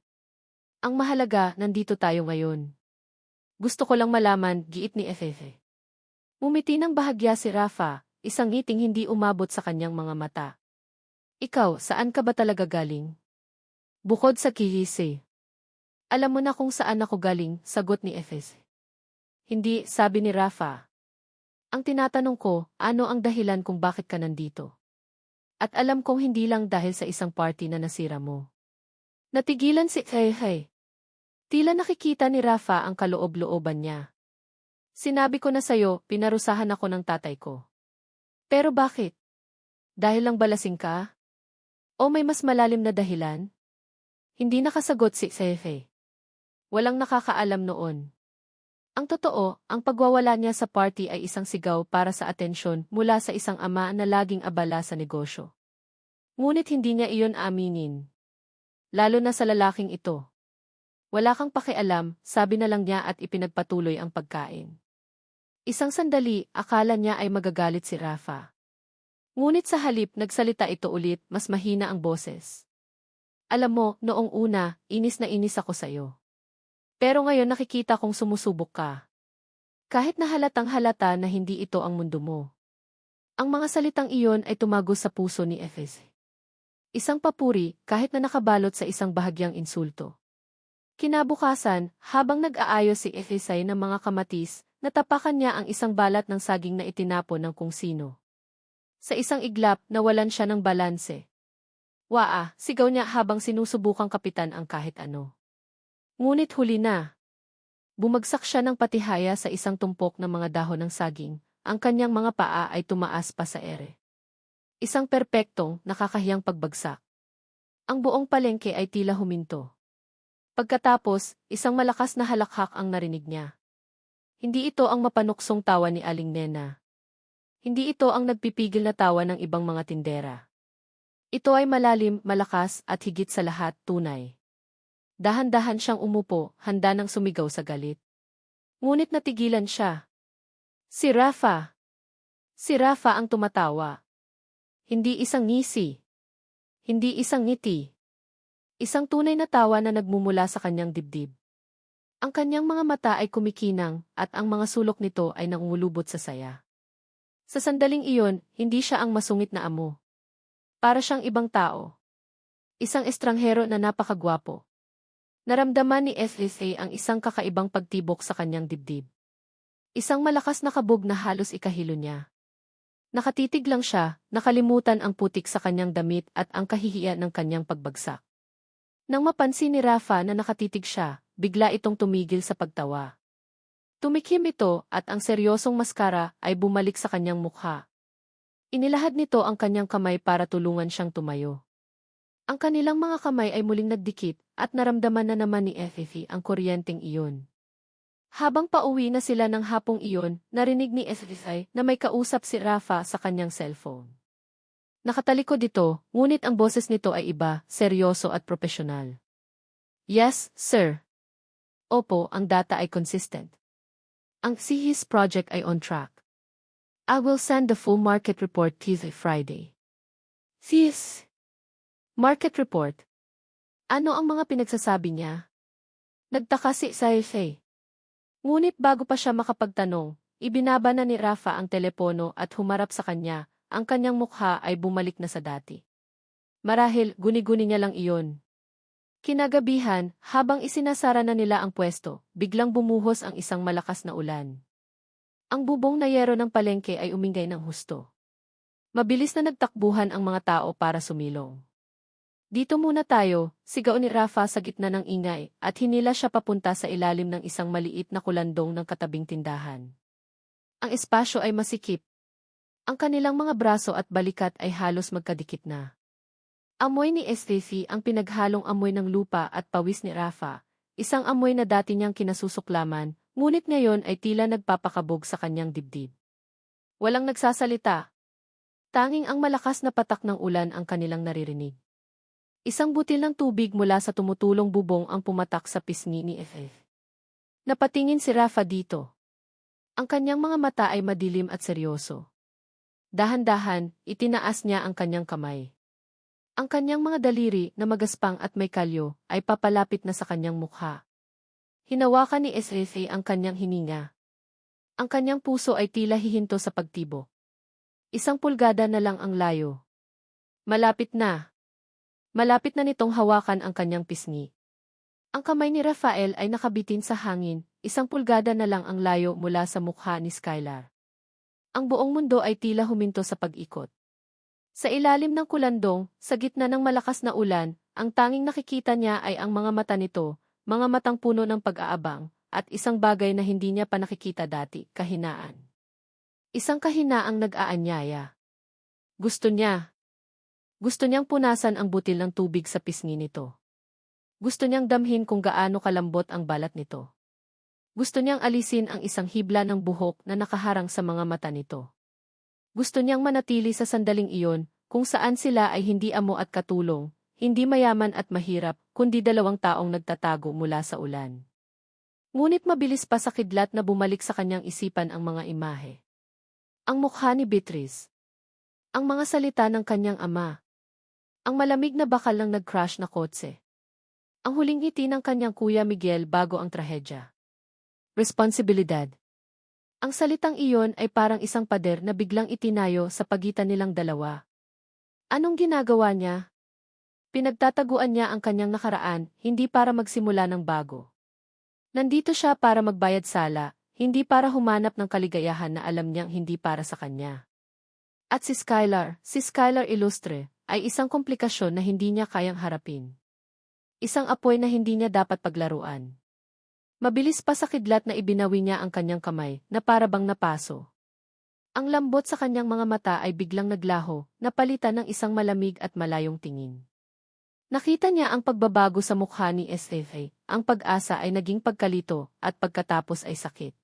Ang mahalaga, nandito tayo ngayon. Gusto ko lang malaman, giit ni Efefe. Mumiti ng bahagya si Rafa, isang ngiting hindi umabot sa kanyang mga mata. Ikaw, saan ka ba talaga galing? Bukod sa Kihise. Alam mo na kung saan ako galing, sagot ni Efefe. Hindi, sabi ni Rafa. Ang tinatanong ko, ano ang dahilan kung bakit ka nandito? At alam kong hindi lang dahil sa isang party na nasira mo. Natigilan si Hey. Tila nakikita ni Rafa ang kaloob-looban niya. Sinabi ko na sayo, pinarusahan ako ng tatay ko. Pero bakit? Dahil lang balasing ka? O may mas malalim na dahilan? Hindi nakasagot si Sefe. Walang nakakaalam noon. Ang totoo, ang pagwawala niya sa party ay isang sigaw para sa atensyon mula sa isang ama na laging abala sa negosyo. Ngunit hindi niya iyon aminin. Lalo na sa lalaking ito. Wala kang pakialam, sabi na lang niya at ipinagpatuloy ang pagkain. Isang sandali, akala niya ay magagalit si Rafa. Ngunit sa halip nagsalita ito ulit, mas mahina ang boses. Alam mo, noong una, inis na inis ako sa'yo. Pero ngayon nakikita kong sumusubok ka. Kahit na halatang halata na hindi ito ang mundo mo. Ang mga salitang iyon ay tumagos sa puso ni Efes. Isang papuri, kahit na nakabalot sa isang bahagyang insulto. Kinabukasan, habang nag-aayos si Efesay ng mga kamatis, natapakan niya ang isang balat ng saging na itinapon ng kung sino. Sa isang iglap, nawalan siya ng balanse. Waa, sigaw niya habang sinusubukang kapitan ang kahit ano. Ngunit huli na. Bumagsak siya ng patihaya sa isang tumpok ng mga dahon ng saging, ang kanyang mga paa ay tumaas pa sa ere. Isang perpektong, nakakahiyang pagbagsak. Ang buong palengke ay tila huminto. Pagkatapos, isang malakas na halakhak ang narinig niya. Hindi ito ang mapanuksong tawa ni Aling Nena. Hindi ito ang nagpipigil na tawa ng ibang mga tindera. Ito ay malalim, malakas, at higit sa lahat, tunay. Dahan-dahan siyang umupo, handa nang sumigaw sa galit. Ngunit natigilan siya. Si Rafa! Si Rafa ang tumatawa. Hindi isang ngisi. Hindi isang ngiti. Isang tunay na tawa na nagmumula sa kanyang dibdib. Ang kanyang mga mata ay kumikinang, at ang mga sulok nito ay nangungulubot sa saya. Sa sandaling iyon, hindi siya ang masungit na amo. Para siyang ibang tao. Isang estranghero na napakagwapo. Naramdaman ni FSA ang isang kakaibang pagtibok sa kanyang dibdib. Isang malakas na kabog na halos ikahilo niya. Nakatitig lang siya, nakalimutan ang putik sa kanyang damit at ang kahihiyan ng kanyang pagbagsak. Nang mapansin ni Rafa na nakatitig siya, bigla itong tumigil sa pagtawa. Tumikim ito at ang seryosong maskara ay bumalik sa kanyang mukha. Inilahad nito ang kanyang kamay para tulungan siyang tumayo. Ang kanilang mga kamay ay muling nagdikit at naramdaman na naman ni Fifi ang kuryenteng iyon. Habang pauwi na sila ng hapong iyon, narinig ni Fifi na may kausap si Rafa sa kanyang cellphone. Nakatalikod ito, ngunit ang boses nito ay iba, seryoso at profesional. Yes, sir. Opo, ang data ay consistent. Ang CHIS project ay on track. I will send the full market report Tuesday Friday. CHIS market report. Ano ang mga pinagsasabi niya? Nagtaka si Saifei. Ngunit bago pa siya makapagtanong, ibinaba na ni Rafa ang telepono at humarap sa kanya, ang kanyang mukha ay bumalik na sa dati. Marahil, guni-guni niya lang iyon. Kinagabihan, habang isinasara na nila ang pwesto, biglang bumuhos ang isang malakas na ulan. Ang bubong na yero ng palengke ay umingay ng husto. Mabilis na nagtakbuhan ang mga tao para sumilong. Dito muna tayo, sigaw ni Rafa sa gitna ng ingay, at hinila siya papunta sa ilalim ng isang maliit na kulandong ng katabing tindahan. Ang espasyo ay masikip. Ang kanilang mga braso at balikat ay halos magkadikit na. Amoy ni Estefi ang pinaghalong amoy ng lupa at pawis ni Rafa, isang amoy na dati niyang kinasusuklaman, ngunit ngayon ay tila nagpapakabog sa kanyang dibdib. Walang nagsasalita. Tanging ang malakas na patak ng ulan ang kanilang naririnig. Isang butil ng tubig mula sa tumutulong bubong ang pumatak sa pisngi ni Efe. Napatingin si Rafa dito. Ang kanyang mga mata ay madilim at seryoso. Dahan-dahan, itinaas niya ang kanyang kamay. Ang kanyang mga daliri na magaspang at may kalyo ay papalapit na sa kanyang mukha. Hinawakan ni Efe ang kanyang hininga. Ang kanyang puso ay tila hihinto sa pagtibo. 1 pulgada na lang ang layo. Malapit na. Malapit na nitong hawakan ang kanyang pisngi. Ang kamay ni Rafael ay nakabitin sa hangin, 1 pulgada na lang ang layo mula sa mukha ni Skylar. Ang buong mundo ay tila huminto sa pag-ikot. Sa ilalim ng kulandong, sa gitna ng malakas na ulan, ang tanging nakikita niya ay ang mga mata nito, mga matang puno ng pag-aabang, at isang bagay na hindi niya pa nakikita dati, kahinaan. Isang kahinaang nag-aanyaya. Gusto niya. Gusto niyang punasan ang butil ng tubig sa pisngi nito. Gusto niyang damhin kung gaano kalambot ang balat nito. Gusto niyang alisin ang isang hibla ng buhok na nakaharang sa mga mata nito. Gusto niyang manatili sa sandaling iyon, kung saan sila ay hindi amo at katulong, hindi mayaman at mahirap, kundi 2 taong nagtatago mula sa ulan. Ngunit mabilis pa sa kidlat na bumalik sa kanyang isipan ang mga imahe. Ang mukha ni Beatrice. Ang mga salita ng kanyang ama. Ang malamig na bakal ng nag-crash na kotse. Ang huling ngiti ng kanyang kuya Miguel bago ang trahedya. Responsibilidad. Ang salitang iyon ay parang isang pader na biglang itinayo sa pagitan nilang dalawa. Anong ginagawa niya? Pinagtataguan niya ang kanyang nakaraan, hindi para magsimula ng bago. Nandito siya para magbayad sala, hindi para humanap ng kaligayahan na alam niyang hindi para sa kanya. At si Skylar Ilustre, ay isang komplikasyon na hindi niya kayang harapin. Isang apoy na hindi niya dapat paglaruan. Mabilis pa sa kidlat na ibinawi niya ang kanyang kamay, na para bang napaso. Ang lambot sa kanyang mga mata ay biglang naglaho, napalitan ng isang malamig at malayong tingin. Nakita niya ang pagbabago sa mukha ni SFA, ang pag-asa ay naging pagkalito, at pagkatapos ay sakit.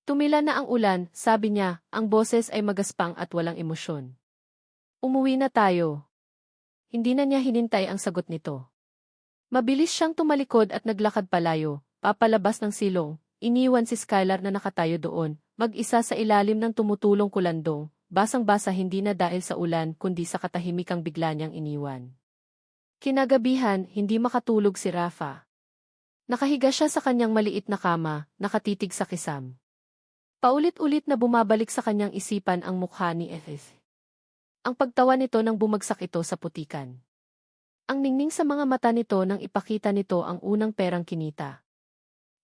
Tumila na ang ulan, sabi niya, ang boses ay magaspang at walang emosyon. Umuwi na tayo. Hindi na niya hinintay ang sagot nito. Mabilis siyang tumalikod at naglakad palayo. Papalabas ng silong, iniwan si Skylar na nakatayo doon, mag-isa sa ilalim ng tumutulong kulandong, basang-basa hindi na dahil sa ulan kundi sa katahimikang bigla niyang iniwan. Kinagabihan, hindi makatulog si Rafa. Nakahiga siya sa kanyang maliit na kama, nakatitig sa kisam. Paulit-ulit na bumabalik sa kanyang isipan ang mukha ni Efes. Ang pagtawa nito nang bumagsak ito sa putikan. Ang ningning sa mga mata nito nang ipakita nito ang unang perang kinita.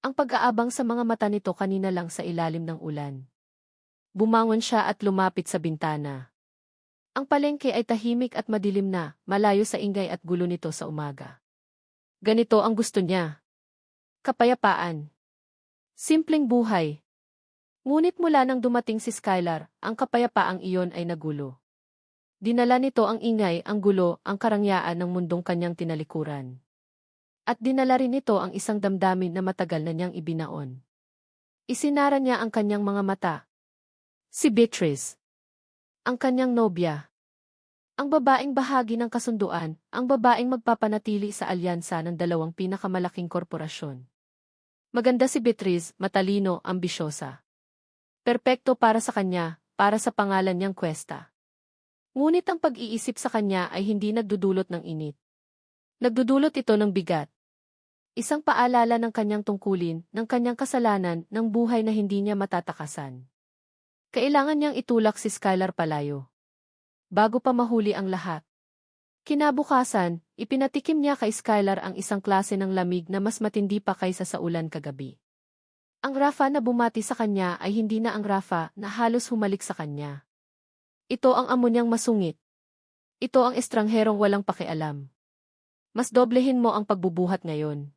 Ang pag-aabang sa mga mata nito kanina lang sa ilalim ng ulan. Bumangon siya at lumapit sa bintana. Ang palengke ay tahimik at madilim na, malayo sa ingay at gulo nito sa umaga. Ganito ang gusto niya. Kapayapaan. Simpleng buhay. Ngunit mula nang dumating si Skylar, ang kapayapaang iyon ay nagulo. Dinala nito ang ingay, ang gulo, ang karangyaan ng mundong kanyang tinalikuran. At dinala rin nito ang isang damdamin na matagal na niyang ibinaon. Isinara niya ang kanyang mga mata. Si Beatrice. Ang kanyang nobya. Ang babaeng bahagi ng kasunduan, ang babaeng magpapanatili sa alyansa ng dalawang pinakamalaking korporasyon. Maganda si Beatriz, matalino, ambisyosa. Perpekto para sa kanya, para sa pangalan niyang kwesta. Ngunit ang pag-iisip sa kanya ay hindi nagdudulot ng init. Nagdudulot ito ng bigat. Isang paalala ng kanyang tungkulin, ng kanyang kasalanan, ng buhay na hindi niya matatakasan. Kailangan niyang itulak si Skylar palayo. Bago pa mahuli ang lahat. Kinabukasan, ipinatikim niya kay Skylar ang isang klase ng lamig na mas matindi pa kaysa sa ulan kagabi. Ang Rafa na bumati sa kanya ay hindi na ang Rafa na halos humalik sa kanya. Ito ang amo niyang masungit. Ito ang estrangherong walang pakialam. Mas doblehin mo ang pagbubuhat ngayon.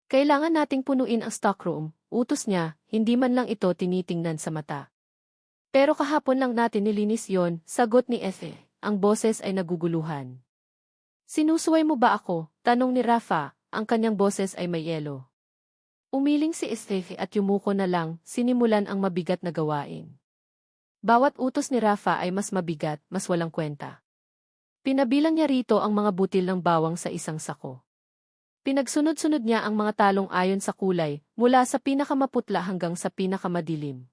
Kailangan nating punuin ang stockroom, utos niya, hindi man lang ito tinitingnan sa mata. Pero kahapon lang natin nilinis yon, sagot ni Efe. Ang boses ay naguguluhan. Sinusuway mo ba ako? Tanong ni Rafa, ang kanyang boses ay may yelo. Umiling si Efe at yumuko na lang, sinimulan ang mabigat na gawain. Bawat utos ni Rafa ay mas mabigat, mas walang kwenta. Pinabilang niya rito ang mga butil ng bawang sa isang sako. Pinagsunod-sunod niya ang mga talong ayon sa kulay, mula sa pinakamaputla hanggang sa pinakamadilim.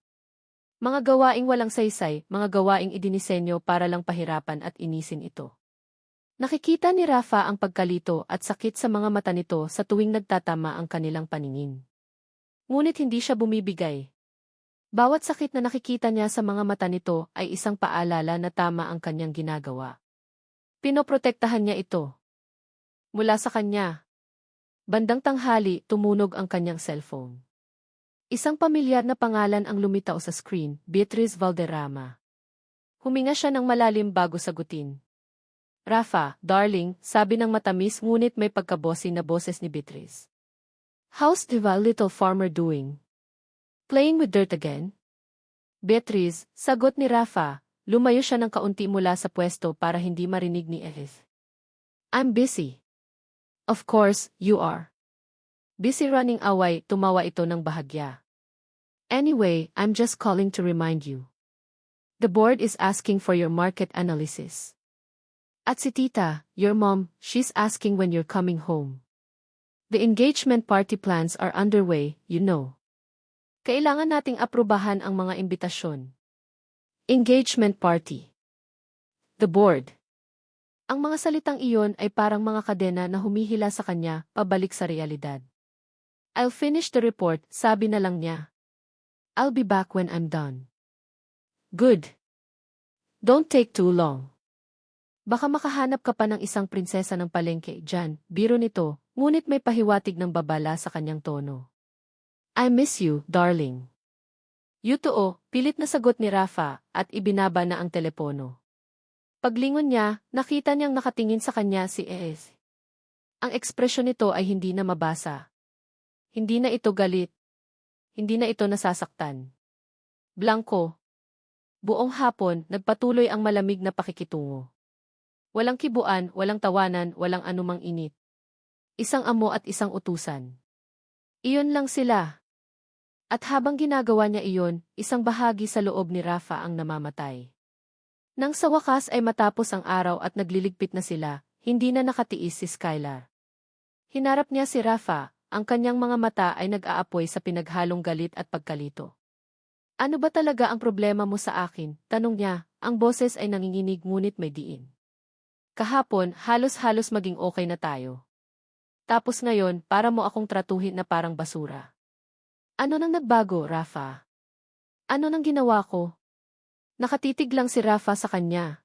Mga gawaing walang saysay, mga gawaing idinisenyo para lang pahirapan at inisin ito. Nakikita ni Rafa ang pagkalito at sakit sa mga mata nito sa tuwing nagtatama ang kanilang paningin. Ngunit hindi siya bumibigay. Bawat sakit na nakikita niya sa mga mata nito ay isang paalala na tama ang kanyang ginagawa. Pinoprotektahan niya ito. Mula sa kanya. Bandang tanghali, tumunog ang kanyang cellphone. Isang pamilyar na pangalan ang lumitaw sa screen, Beatriz Valderrama. Huminga siya ng malalim bago sagutin. Rafa, darling, sabi ng matamis ngunit may pagkabosi na boses ni Beatriz. How's the little farmer doing? Playing with dirt again? Beatriz, sagot ni Rafa, lumayo siya ng kaunti mula sa pwesto para hindi marinig ni Edith. I'm busy. Of course, you are. Busy running away, tumawa ito ng bahagya. Anyway, I'm just calling to remind you. The board is asking for your market analysis. At si Tita, your mom, she's asking when you're coming home. The engagement party plans are underway, you know. Kailangan nating aprubahan ang mga imbitasyon. Engagement party. The board. Ang mga salitang iyon ay parang mga kadena na humihila sa kanya, pabalik sa realidad. I'll finish the report, sabi na lang niya. I'll be back when I'm done. Good. Don't take too long. Baka makahanap ka pa ng isang prinsesa ng palengke, Jan, biro nito, ngunit may pahiwatig ng babala sa kanyang tono. I miss you, darling. Yuto, pilit na sagot ni Rafa, at ibinaba na ang telepono. Paglingon niya, nakita niyang nakatingin sa kanya si Es. Ang ekspresyon nito ay hindi na mabasa. Hindi na ito galit. Hindi na ito nasasaktan. Blanko. Buong hapon, nagpatuloy ang malamig na pakikitungo. Walang kibuan, walang tawanan, walang anumang init. Isang amo at isang utusan. Iyon lang sila. At habang ginagawa niya iyon, isang bahagi sa loob ni Rafa ang namamatay. Nang sa wakas ay matapos ang araw at nagliligpit na sila, hindi na nakatiis si Skylar. Hinarap niya si Rafa, ang kanyang mga mata ay nag-aapoy sa pinaghalong galit at pagkalito. Ano ba talaga ang problema mo sa akin? Tanong niya, ang boses ay nanginginig ngunit may diin. Kahapon, halos-halos maging okay na tayo. Tapos ngayon, para mo akong tratuhin na parang basura. Ano nang nagbago, Rafa? Ano nang ginawa ko? Nakatitig lang si Rafa sa kanya.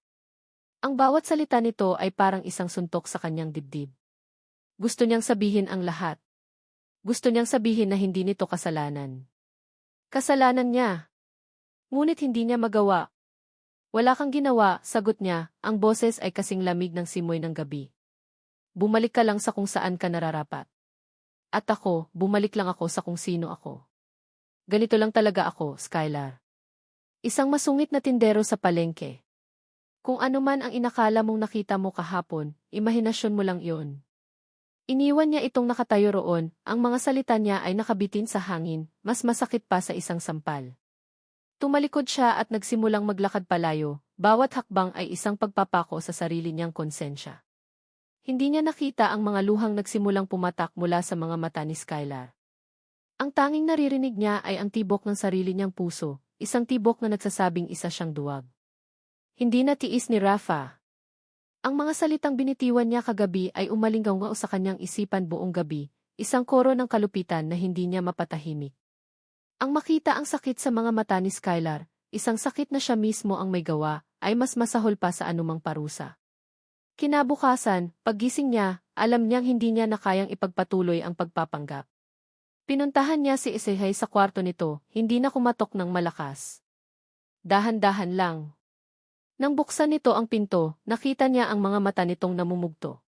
Ang bawat salita nito ay parang isang suntok sa kanyang dibdib. Gusto niyang sabihin ang lahat. Gusto niyang sabihin na hindi nito kasalanan. Kasalanan niya. Ngunit hindi niya magawa. Wala kang ginawa, sagot niya, ang boses ay kasing lamig ng simoy ng gabi. Bumalik ka lang sa kung saan ka nararapat. At ako, bumalik lang ako sa kung sino ako. Ganito lang talaga ako, Skylar. Isang masungit na tindero sa palengke. Kung ano man ang inakala mong nakita mo kahapon, imahinasyon mo lang iyon. Iniwan niya itong nakatayo roon, ang mga salita niya ay nakabitin sa hangin, mas masakit pa sa isang sampal. Tumalikod siya at nagsimulang maglakad palayo, bawat hakbang ay isang pagpapako sa sarili niyang konsensya. Hindi niya nakita ang mga luhang nagsimulang pumatak mula sa mga mata ni Skylar. Ang tanging naririnig niya ay ang tibok ng sarili niyang puso, isang tibok na nagsasabing isa siyang duwag. Hindi natiis ni Rafa. Ang mga salitang binitiwan niya kagabi ay umalinggaw sa kanyang isipan buong gabi, isang koro ng kalupitan na hindi niya mapatahimik. Ang makita ang sakit sa mga mata ni Skylar, isang sakit na siya mismo ang may gawa, ay mas masahol pa sa anumang parusa. Kinabukasan, paggising niya, alam niyang hindi niya na kayang ipagpatuloy ang pagpapanggap. Pinuntahan niya si Isehey sa kwarto nito, hindi na kumatok ng malakas. Dahan-dahan lang. Nang buksan nito ang pinto, nakita niya ang mga mata nitong namumugto.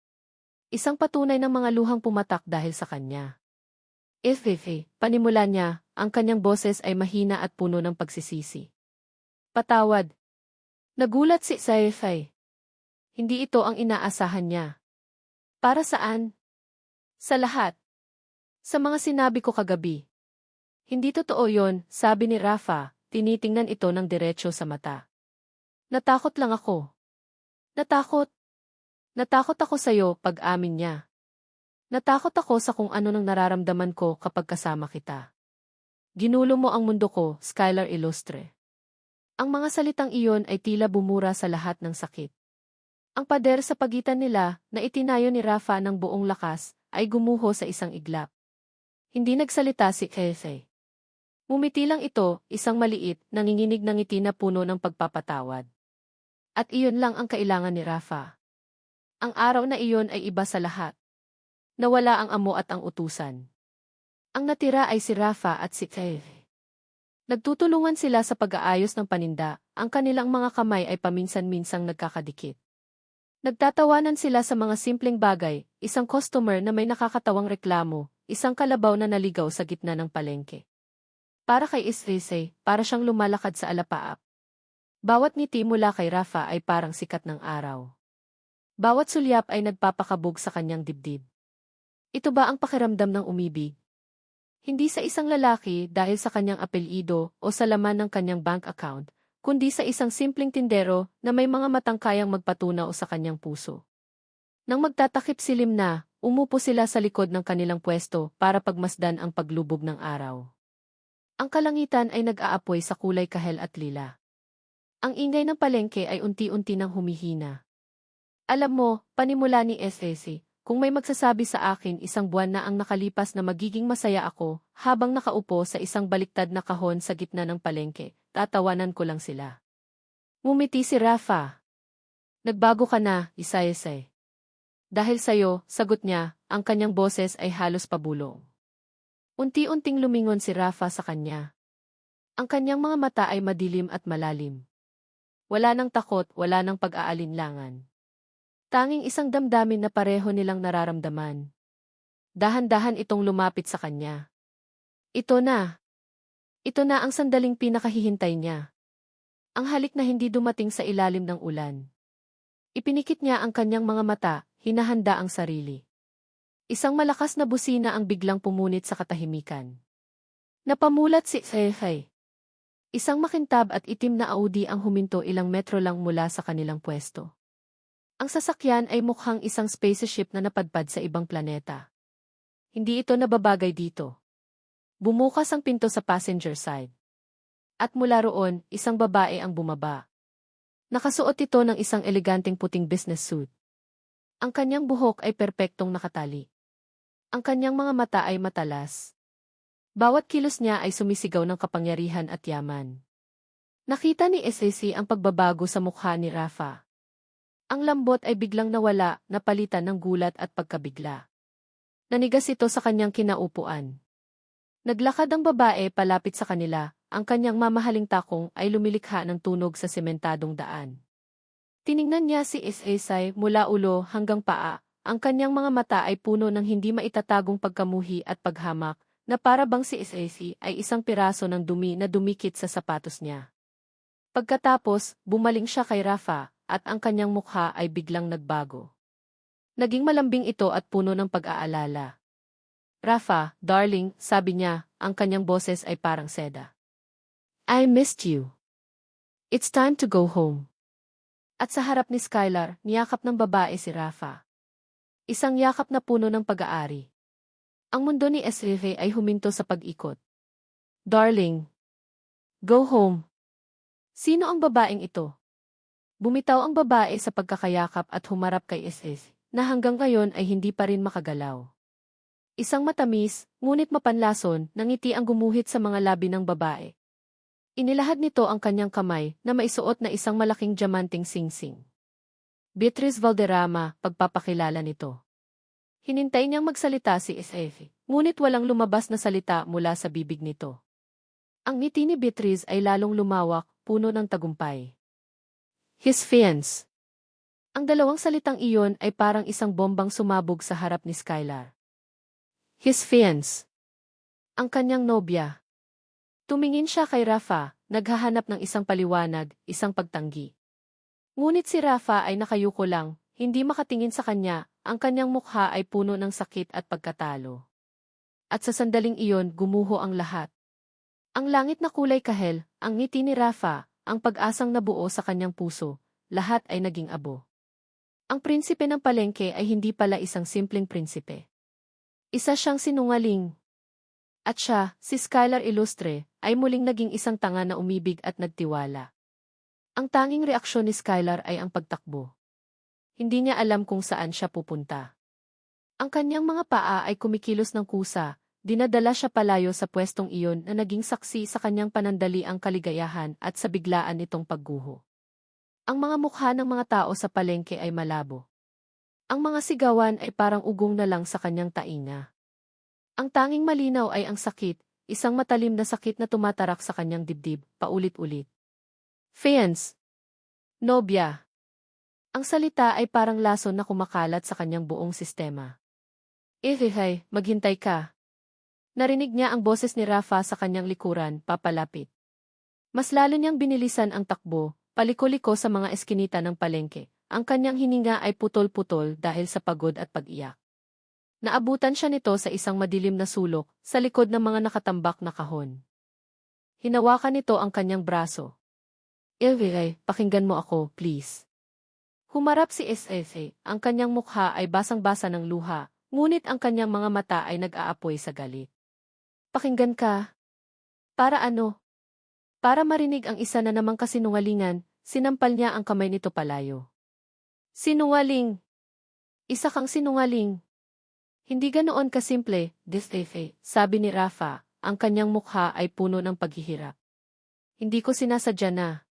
Isang patunay ng mga luhang pumatak dahil sa kanya. Panimula niya, ang kanyang boses ay mahina at puno ng pagsisisi. Patawad. Nagulat si Isehey. Hindi ito ang inaasahan niya. Para saan? Sa lahat. Sa mga sinabi ko kagabi. Hindi totoo yon, sabi ni Rafa, tinitingnan ito ng diretso sa mata. Natakot lang ako. Natakot. Natakot ako sa'yo, pag-amin niya. Natakot ako sa kung ano nang nararamdaman ko kapag kasama kita. Ginulo mo ang mundo ko, Skylar Illustre. Ang mga salitang iyon ay tila bumura sa lahat ng sakit. Ang pader sa pagitan nila, na itinayo ni Rafa ng buong lakas, ay gumuho sa isang iglap. Hindi nagsalita si Isehey. Mumiti lang ito, isang maliit, nanginginig ng ngiti na puno ng pagpapatawad. At iyon lang ang kailangan ni Rafa. Ang araw na iyon ay iba sa lahat. Nawala ang amo at ang utusan. Ang natira ay si Rafa at si Isehey. Nagtutulungan sila sa pag-aayos ng paninda, ang kanilang mga kamay ay paminsan-minsang nagkakadikit. Nagtatawanan sila sa mga simpleng bagay, isang customer na may nakakatawang reklamo, isang kalabaw na naligaw sa gitna ng palengke. Para kay Isehey, para siyang lumalakad sa alapaap. Bawat ngiti mula kay Rafa ay parang sikat ng araw. Bawat sulyap ay nagpapakabog sa kanyang dibdib. Ito ba ang pakiramdam ng umibig? Hindi sa isang lalaki dahil sa kanyang apelyido o sa laman ng kanyang bank account, kundi sa isang simpleng tindero na may mga matang kayang magpatunaw sa kanyang puso. Nang magtatakip silim na, umupo sila sa likod ng kanilang pwesto para pagmasdan ang paglubog ng araw. Ang kalangitan ay nag-aapoy sa kulay kahel at lila. Ang ingay ng palengke ay unti-unti nang humihina. Alam mo, panimula ni Isehey, kung may magsasabi sa akin isang buwan na ang nakalipas na magiging masaya ako, habang nakaupo sa isang baliktad na kahon sa gitna ng palengke, tatawanan ko lang sila. Ngumiti si Rafa. Nagbago ka na, Isehey. Dahil sa'yo, sagot niya, ang kanyang boses ay halos pabulong. Unti-unting lumingon si Rafa sa kanya. Ang kanyang mga mata ay madilim at malalim. Wala nang takot, wala nang pag-aalinlangan. Tanging isang damdamin na pareho nilang nararamdaman. Dahan-dahan itong lumapit sa kanya. Ito na. Ito na ang sandaling pinakahihintay niya. Ang halik na hindi dumating sa ilalim ng ulan. Ipinikit niya ang kanyang mga mata, hinahanda ang sarili. Isang malakas na busina ang biglang pumunit sa katahimikan. Napamulat si Isehey. Isang makintab at itim na Audi ang huminto ilang metro lang mula sa kanilang pwesto. Ang sasakyan ay mukhang isang spaceship na napadpad sa ibang planeta. Hindi ito nababagay dito. Bumukas ang pinto sa passenger side. At mula roon, isang babae ang bumaba. Nakasuot ito ng isang eleganteng puting business suit. Ang kanyang buhok ay perpektong nakatali. Ang kanyang mga mata ay matalas. Bawat kilos niya ay sumisigaw ng kapangyarihan at yaman. Nakita ni Isehey ang pagbabago sa mukha ni Rafa. Ang lambot ay biglang nawala, napalitan ng gulat at pagkabigla. Nanigas ito sa kanyang kinaupuan. Naglakad ang babae palapit sa kanila, ang kanyang mamahaling takong ay lumilikha ng tunog sa sementadong daan. Tiningnan niya si Isehey mula ulo hanggang paa, ang kanyang mga mata ay puno ng hindi maitatagong pagkamuhi at paghamak, na para bang si Isehey ay isang piraso ng dumi na dumikit sa sapatos niya. Pagkatapos, bumaling siya kay Rafa, at ang kanyang mukha ay biglang nagbago. Naging malambing ito at puno ng pag-aalala. Rafa, darling, sabi niya, ang kanyang boses ay parang seda. I missed you. It's time to go home. At sa harap ni Skylar, niyakap ng babae si Rafa. Isang yakap na puno ng pag-aari. Ang mundo ni SFA ay huminto sa pag-ikot. Darling. Go home. Sino ang babaeng ito? Bumitaw ang babae sa pagkakayakap at humarap kay SS, na hanggang ngayon ay hindi pa rin makagalaw. Isang matamis, ngunit mapanlason, na ngiti ang gumuhit sa mga labi ng babae. Inilahad nito ang kanyang kamay na maisuot na isang malaking diamanting singsing. Beatrice Valderrama, pagpapakilala nito. Hinintay niyang magsalita si SF, ngunit walang lumabas na salita mula sa bibig nito. Ang ngiti ni Beatrice ay lalong lumawak, puno ng tagumpay. His fiancé. Ang dalawang salitang iyon ay parang isang bombang sumabog sa harap ni Skylar. His fiancé. Ang kanyang nobya. Tumingin siya kay Rafa, naghahanap ng isang paliwanag, isang pagtanggi. Ngunit si Rafa ay nakayuko lang, hindi makatingin sa kanya, ang kanyang mukha ay puno ng sakit at pagkatalo. At sa sandaling iyon, gumuho ang lahat. Ang langit na kulay kahel, ang ngiti ni Rafa, ang pag-asang nabuo sa kanyang puso, lahat ay naging abo. Ang prinsipe ng palengke ay hindi pala isang simpleng prinsipe. Isa siyang sinungaling. At siya, si Skylar Ilustre, ay muling naging isang tanga na umibig at nagtiwala. Ang tanging reaksyon ni Skylar ay ang pagtakbo. Hindi niya alam kung saan siya pupunta. Ang kanyang mga paa ay kumikilos ng kusa, dinadala siya palayo sa pwestong iyon na naging saksi sa kanyang panandaliang kaligayahan at sa biglaan nitong pagguho. Ang mga mukha ng mga tao sa palengke ay malabo. Ang mga sigawan ay parang ugong na lang sa kanyang tainga. Ang tanging malinaw ay ang sakit, isang matalim na sakit na tumatarak sa kanyang dibdib, paulit-ulit. Fiancé. Nobya. Ang salita ay parang lason na kumakalat sa kanyang buong sistema. Ihihay, maghintay ka. Narinig niya ang boses ni Rafa sa kanyang likuran, papalapit. Mas lalo niyang binilisan ang takbo, paliko-liko sa mga eskinita ng palengke. Ang kanyang hininga ay putol-putol dahil sa pagod at pag-iyak. Naabutan siya nito sa isang madilim na sulok, sa likod ng mga nakatambak na kahon. Hinawakan nito ang kanyang braso. Ihihay, pakinggan mo ako, please. Humarap si SSA, ang kanyang mukha ay basang-basa ng luha, ngunit ang kanyang mga mata ay nag-aapoy sa galit. Pakinggan ka. Para ano? Para marinig ang isa na namang kasinungalingan, sinampal niya ang kamay nito palayo. Sinungaling! Isa kang sinungaling! Hindi ganoon kasimple, SFA, sabi ni Rafa, ang kanyang mukha ay puno ng paghihirap. Hindi ko sinasadya na.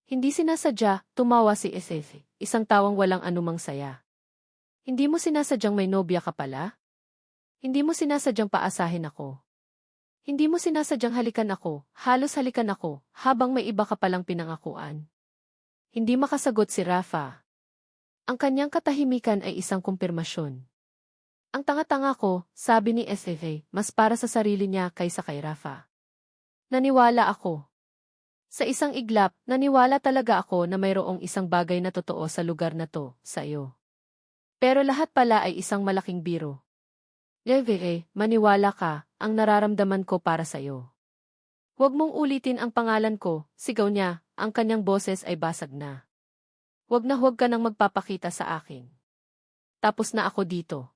Hindi sinasadya, tumawa si SFA, isang tawang walang anumang saya. Hindi mo sinasadyang may nobya ka pala? Hindi mo sinasadyang paasahin ako. Hindi mo sinasadyang halikan ako, halos halikan ako, habang may iba ka palang pinangakuan. Hindi makasagot si Rafa. Ang kanyang katahimikan ay isang kumpirmasyon. Ang tanga-tanga ko, sabi ni SFA, mas para sa sarili niya kaysa kay Rafa. Naniwala ako. Sa isang iglap, naniwala talaga ako na mayroong isang bagay na totoo sa lugar na to, sa iyo. Pero lahat pala ay isang malaking biro. SFA, maniwala ka, ang nararamdaman ko para sa iyo. Huwag mong ulitin ang pangalan ko, sigaw niya, ang kanyang boses ay basag na. Huwag ka nang magpapakita sa akin. Tapos na ako dito.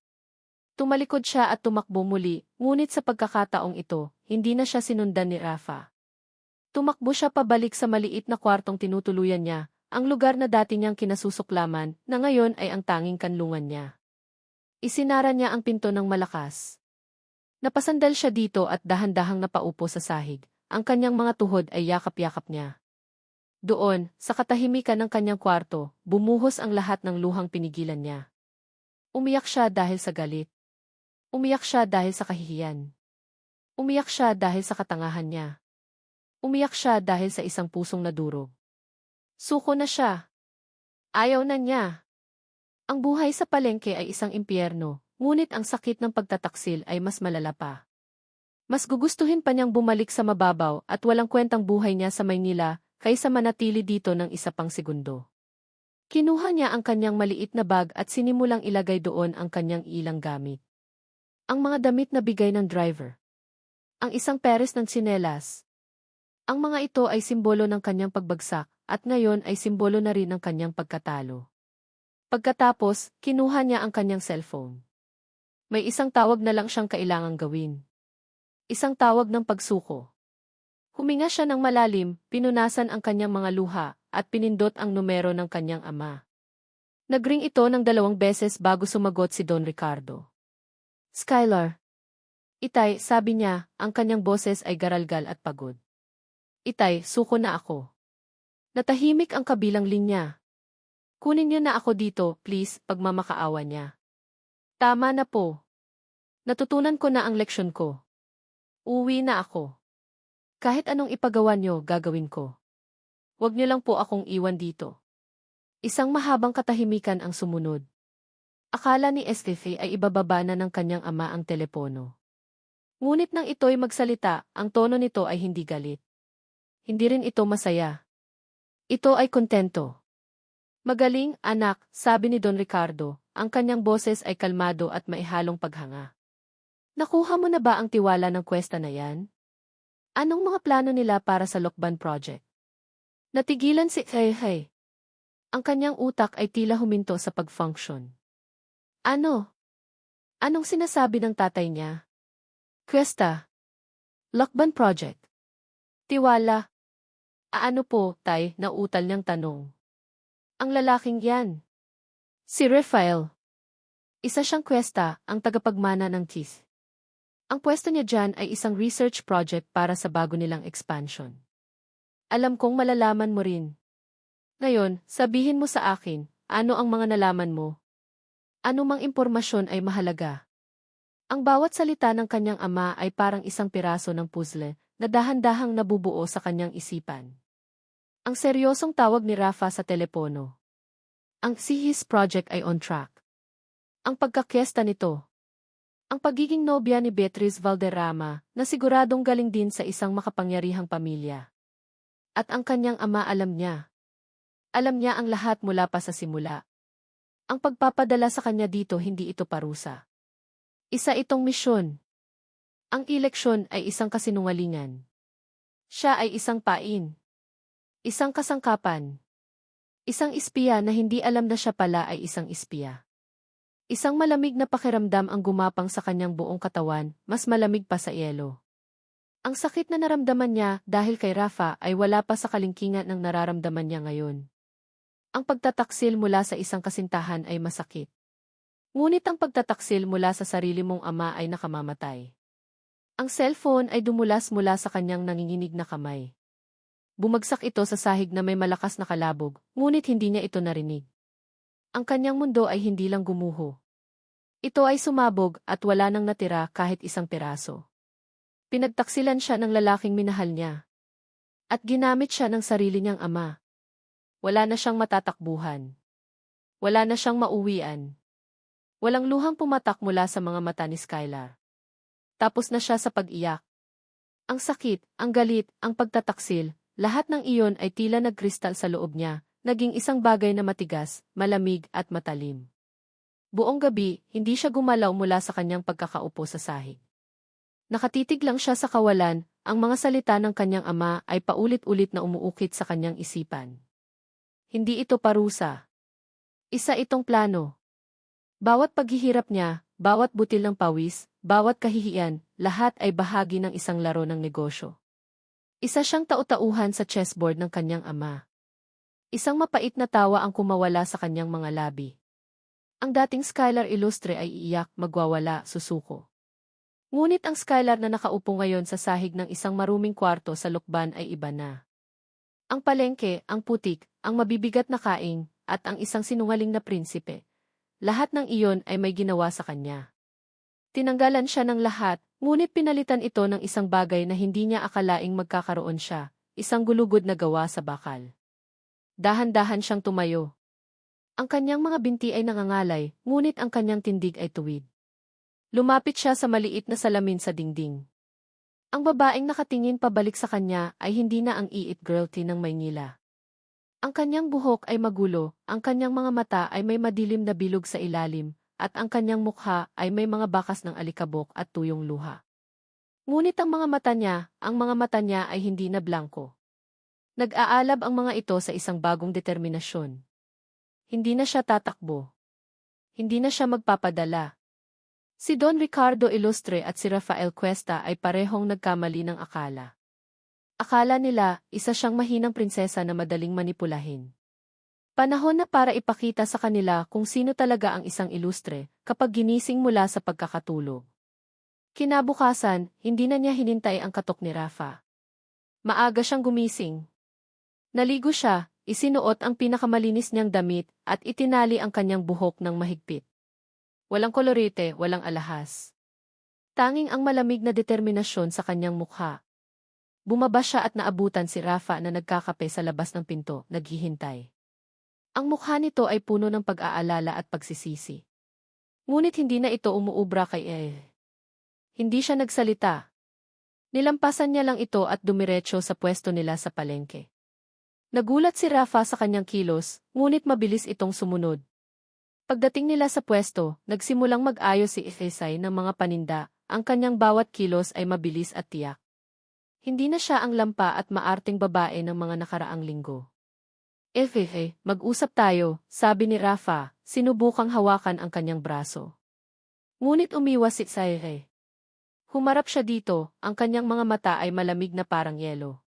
Tumalikod siya at tumakbo muli, ngunit sa pagkakataong ito, hindi na siya sinundan ni Rafa. Tumakbo siya pabalik sa maliit na kwartong tinutuluyan niya, ang lugar na dati niyang kinasusuklaman, na ngayon ay ang tanging kanlungan niya. Isinara niya ang pinto ng malakas. Napasandal siya dito at dahan-dahang napaupo sa sahig, ang kanyang mga tuhod ay yakap-yakap niya. Doon, sa katahimikan ng kanyang kwarto, bumuhos ang lahat ng luhang pinigilan niya. Umiyak siya dahil sa galit. Umiyak siya dahil sa kahihiyan. Umiyak siya dahil sa katangahan niya. Umiyak siya dahil sa isang pusong nadurog. Suko na siya. Ayaw na niya. Ang buhay sa palengke ay isang impyerno, ngunit ang sakit ng pagtataksil ay mas malala pa. Mas gugustuhin pa niyang bumalik sa mababaw at walang kwentang buhay niya sa Maynila kaysa manatili dito ng isa pang segundo. Kinuha niya ang kanyang maliit na bag at sinimulang ilagay doon ang kanyang ilang gamit. Ang mga damit na bigay ng driver. Ang isang peres ng tsinelas. Ang mga ito ay simbolo ng kanyang pagbagsak at ngayon ay simbolo na rin ng kanyang pagkatalo. Pagkatapos, kinuha niya ang kanyang cellphone. May isang tawag na lang siyang kailangang gawin. Isang tawag ng pagsuko. Huminga siya ng malalim, pinunasan ang kanyang mga luha, at pinindot ang numero ng kanyang ama. Nagring ito ng 2 beses bago sumagot si Don Ricardo. Skylar. Itay, sabi niya, ang kanyang boses ay garalgal at pagod. Itay, suko na ako. Natahimik ang kabilang linya. Kunin niyo na ako dito, please, pagmamakaawa niya. Tama na po. Natutunan ko na ang leksyon ko. Uwi na ako. Kahit anong ipagawa niyo, gagawin ko. Huwag niyo lang po akong iwan dito. Isang mahabang katahimikan ang sumunod. Akala ni Estefe ay ibababa na ng kanyang ama ang telepono. Ngunit nang ito'y magsalita, ang tono nito ay hindi galit. Hindi rin ito masaya. Ito ay kontento. Magaling, anak, sabi ni Don Ricardo, ang kanyang boses ay kalmado at maihalong paghanga. Nakuha mo na ba ang tiwala ng kwesta na yan? Anong mga plano nila para sa Lokban Project? Natigilan si Hey. Ang kanyang utak ay tila huminto sa pag-function. Ano? Anong sinasabi ng tatay niya? Kwesta. Lokban Project. Tiwala. Ano po, tay, nautal niyang tanong. Ang lalaking yan. Si Rafael. Isa siyang kwesta, ang tagapagmana ng TIS. Ang pwesto niya dyan ay isang research project para sa bago nilang expansion. Alam kong malalaman mo rin. Ngayon, sabihin mo sa akin, ano ang mga nalaman mo? Ano mang impormasyon ay mahalaga. Ang bawat salita ng kanyang ama ay parang isang piraso ng puzzle na dahan-dahang nabubuo sa kanyang isipan. Ang seryosong tawag ni Rafa sa telepono. Ang CHIS project ay on track. Ang pagkakyesta nito. Ang pagiging nobya ni Beatriz Valderrama na siguradong galing din sa isang makapangyarihang pamilya. At ang kanyang ama alam niya. Alam niya ang lahat mula pa sa simula. Ang pagpapadala sa kanya dito hindi ito parusa. Isa itong misyon. Ang eleksyon ay isang kasinungalingan. Siya ay isang pain. Isang kasangkapan. Isang espiya na hindi alam na siya pala ay isang espiya. Isang malamig na pakiramdam ang gumapang sa kanyang buong katawan, mas malamig pa sa yelo. Ang sakit na naramdaman niya dahil kay Rafa ay wala pa sa kalingkingan ng nararamdaman niya ngayon. Ang pagtataksil mula sa isang kasintahan ay masakit. Ngunit ang pagtataksil mula sa sarili mong ama ay nakamamatay. Ang cellphone ay dumulas mula sa kanyang nanginginig na kamay. Bumagsak ito sa sahig na may malakas na kalabog, ngunit hindi niya ito narinig. Ang kanyang mundo ay hindi lang gumuho. Ito ay sumabog at wala nang natira kahit isang piraso. Pinagtaksilan siya ng lalaking minahal niya. At ginamit siya ng sarili niyang ama. Wala na siyang matatakbuhan. Wala na siyang mauwian. Walang luhang pumatak mula sa mga mata ni Skylar. Tapos na siya sa pag-iyak. Ang sakit, ang galit, ang pagtataksil, lahat ng iyon ay tila nagkristal sa loob niya, naging isang bagay na matigas, malamig at matalim. Buong gabi, hindi siya gumalaw mula sa kanyang pagkakaupo sa sahig. Nakatitig lang siya sa kawalan, ang mga salita ng kanyang ama ay paulit-ulit na umuukit sa kanyang isipan. Hindi ito parusa. Isa itong plano. Bawat paghihirap niya, bawat butil ng pawis, bawat kahihiyan, lahat ay bahagi ng isang laro ng negosyo. Isa siyang tau-tauhan sa chessboard ng kanyang ama. Isang mapait na tawa ang kumawala sa kanyang mga labi. Ang dating Skylar Illustre ay iiyak, magwawala, susuko. Ngunit ang Skylar na nakaupo ngayon sa sahig ng isang maruming kwarto sa Lokban ay iba na. Ang palengke, ang putik, ang mabibigat na kaing, at ang isang sinungaling na prinsipe. Lahat ng iyon ay may ginawa sa kanya. Tinanggalan siya ng lahat, ngunit pinalitan ito ng isang bagay na hindi niya akalaing magkakaroon siya, isang gulugod na gawa sa bakal. Dahan-dahan siyang tumayo. Ang kanyang mga binti ay nangangalay, ngunit ang kanyang tindig ay tuwid. Lumapit siya sa maliit na salamin sa dingding. Ang babaeng nakatingin pabalik sa kanya ay hindi na ang iit girl ng Maynila. Ang kanyang buhok ay magulo, ang kanyang mga mata ay may madilim na bilog sa ilalim, at ang kanyang mukha ay may mga bakas ng alikabok at tuyong luha. Ngunit ang mga mata niya ay hindi na blanko. Nag-aalab ang mga ito sa isang bagong determinasyon. Hindi na siya tatakbo. Hindi na siya magpapadala. Si Don Ricardo Ilustre at si Rafael Cuesta ay parehong nagkamali ng akala. Akala nila, isa siyang mahinang prinsesa na madaling manipulahin. Panahon na para ipakita sa kanila kung sino talaga ang isang ilustre kapag ginising mula sa pagkakatulog. Kinabukasan, hindi na niya hinintay ang katok ni Rafa. Maaga siyang gumising. Naligo siya, isinuot ang pinakamalinis niyang damit at itinali ang kanyang buhok ng mahigpit. Walang kolorite, walang alahas. Tanging ang malamig na determinasyon sa kanyang mukha. Bumaba siya at naabutan si Rafa na nagkakape sa labas ng pinto, naghihintay. Ang mukha nito ay puno ng pag-aalala at pagsisisi. Ngunit hindi na ito umuubra kay Hindi siya nagsalita. Nilampasan niya lang ito at dumiretso sa pwesto nila sa palengke. Nagulat si Rafa sa kanyang kilos, ngunit mabilis itong sumunod. Pagdating nila sa pwesto, nagsimulang mag-ayos si Efesay ng mga paninda, ang kanyang bawat kilos ay mabilis at tiyak. Hindi na siya ang lampa at maarting babae ng mga nakaraang linggo. Mag-usap tayo, sabi ni Rafa, sinubukang hawakan ang kanyang braso. Ngunit umiwas si Saire. Humarap siya dito, ang kanyang mga mata ay malamig na parang yelo.